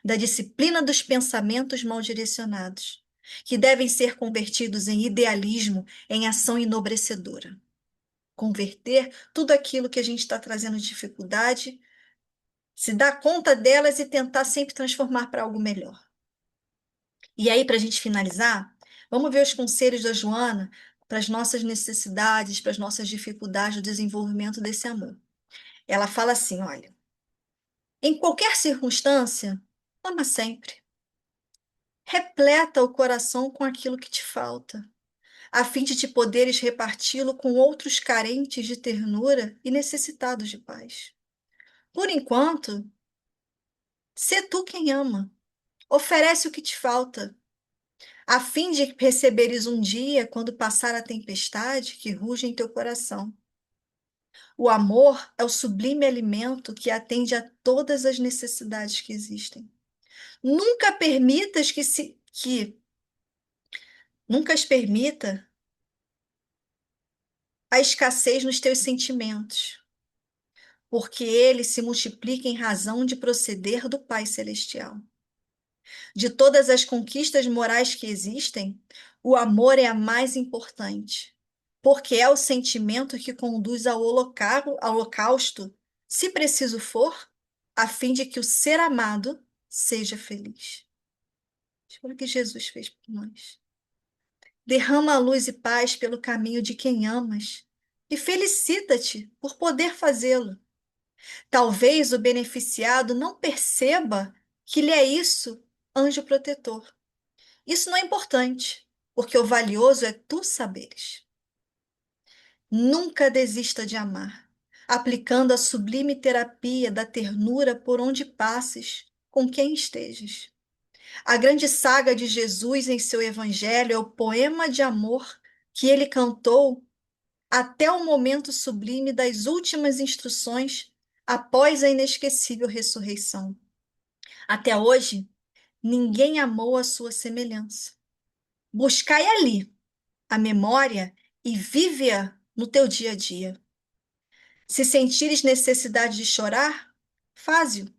Speaker 2: da disciplina dos pensamentos mal direcionados, que devem ser convertidos em idealismo, em ação enobrecedora. Converter tudo aquilo que a gente está trazendo de dificuldade, se dar conta delas e tentar sempre transformar para algo melhor. E aí, para a gente finalizar, vamos ver os conselhos da Joana para as nossas necessidades, para as nossas dificuldades do desenvolvimento desse amor. Ela fala assim: olha, em qualquer circunstância, ama sempre. Repleta o coração com aquilo que te falta, a fim de te poderes reparti-lo com outros carentes de ternura e necessitados de paz. Por enquanto, sê tu quem ama. Oferece o que te falta, a fim de receberes um dia, quando passar a tempestade que ruge em teu coração. O amor é o sublime alimento que atende a todas as necessidades que existem. Nunca permitas nunca as permita a escassez nos teus sentimentos, porque ele se multiplica em razão de proceder do Pai Celestial. De todas as conquistas morais que existem, o amor é a mais importante, porque é o sentimento que conduz ao holocausto, se preciso for, a fim de que o ser amado seja feliz. Foi o que Jesus fez por nós. Derrama luz e paz pelo caminho de quem amas e felicita-te por poder fazê-lo. Talvez o beneficiado não perceba que lhe é isso, anjo protetor. Isso não é importante, porque o valioso é tu saberes. Nunca desista de amar, aplicando a sublime terapia da ternura por onde passes, com quem estejas. A grande saga de Jesus em seu evangelho é o poema de amor que ele cantou até o momento sublime das últimas instruções após a inesquecível ressurreição. Até hoje, ninguém amou a sua semelhança. Buscai ali a memória e vive-a no teu dia a dia. Se sentires necessidade de chorar, faze-o.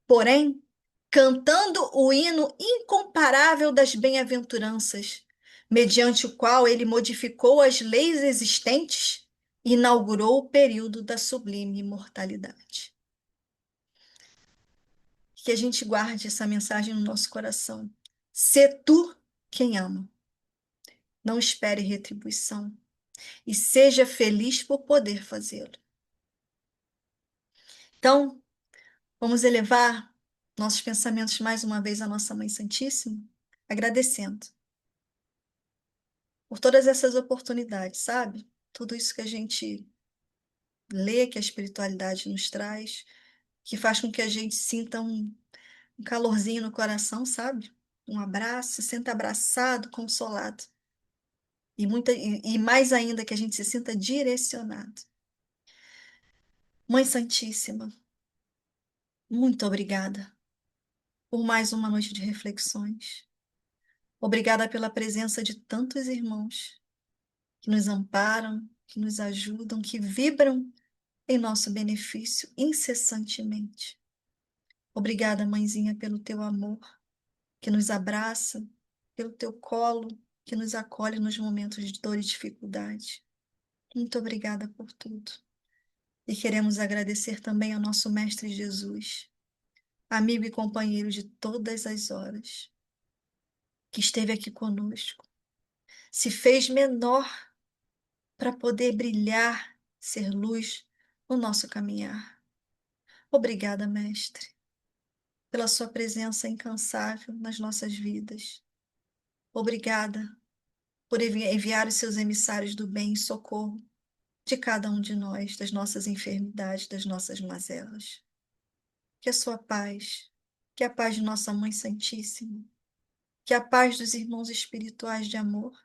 Speaker 2: Porém, cantando o hino incomparável das bem-aventuranças, mediante o qual ele modificou as leis existentes e inaugurou o período da sublime imortalidade. Que a gente guarde essa mensagem no nosso coração. Sê tu quem ama. Não espere retribuição e seja feliz por poder fazê-lo. Então, vamos elevar nossos pensamentos mais uma vez à nossa Mãe Santíssima, agradecendo por todas essas oportunidades, sabe? Tudo isso que a gente lê, que a espiritualidade nos traz, que faz com que a gente sinta um calorzinho no coração, sabe? Um abraço, se sinta abraçado, consolado. E mais ainda que a gente se sinta direcionado. Mãe Santíssima, muito obrigada por mais uma noite de reflexões. Obrigada pela presença de tantos irmãos que nos amparam, que nos ajudam, que vibram em nosso benefício incessantemente. Obrigada, mãezinha, pelo teu amor, que nos abraça, pelo teu colo, que nos acolhe nos momentos de dor e dificuldade. Muito obrigada por tudo. E queremos agradecer também ao nosso Mestre Jesus, amigo e companheiro de todas as horas, que esteve aqui conosco, se fez menor para poder brilhar, ser luz no nosso caminhar. Obrigada, Mestre, pela sua presença incansável nas nossas vidas. Obrigada por enviar os seus emissários do bem em socorro de cada um de nós, das nossas enfermidades, das nossas mazelas. Que a sua paz, que a paz de nossa Mãe Santíssima, que a paz dos irmãos espirituais de amor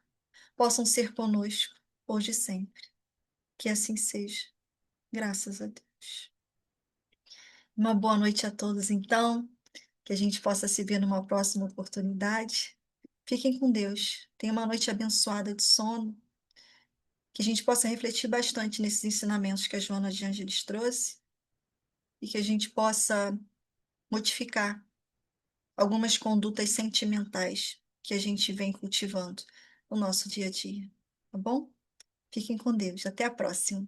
Speaker 2: possam ser conosco, hoje e sempre. Que assim seja. Graças a Deus. Uma boa noite a todos, então. Que a gente possa se ver numa próxima oportunidade. Fiquem com Deus. Tenham uma noite abençoada de sono. Que a gente possa refletir bastante nesses ensinamentos que a Joana de Ângeles trouxe e que a gente possa modificar algumas condutas sentimentais que a gente vem cultivando no nosso dia a dia, tá bom? Fiquem com Deus. Até a próxima.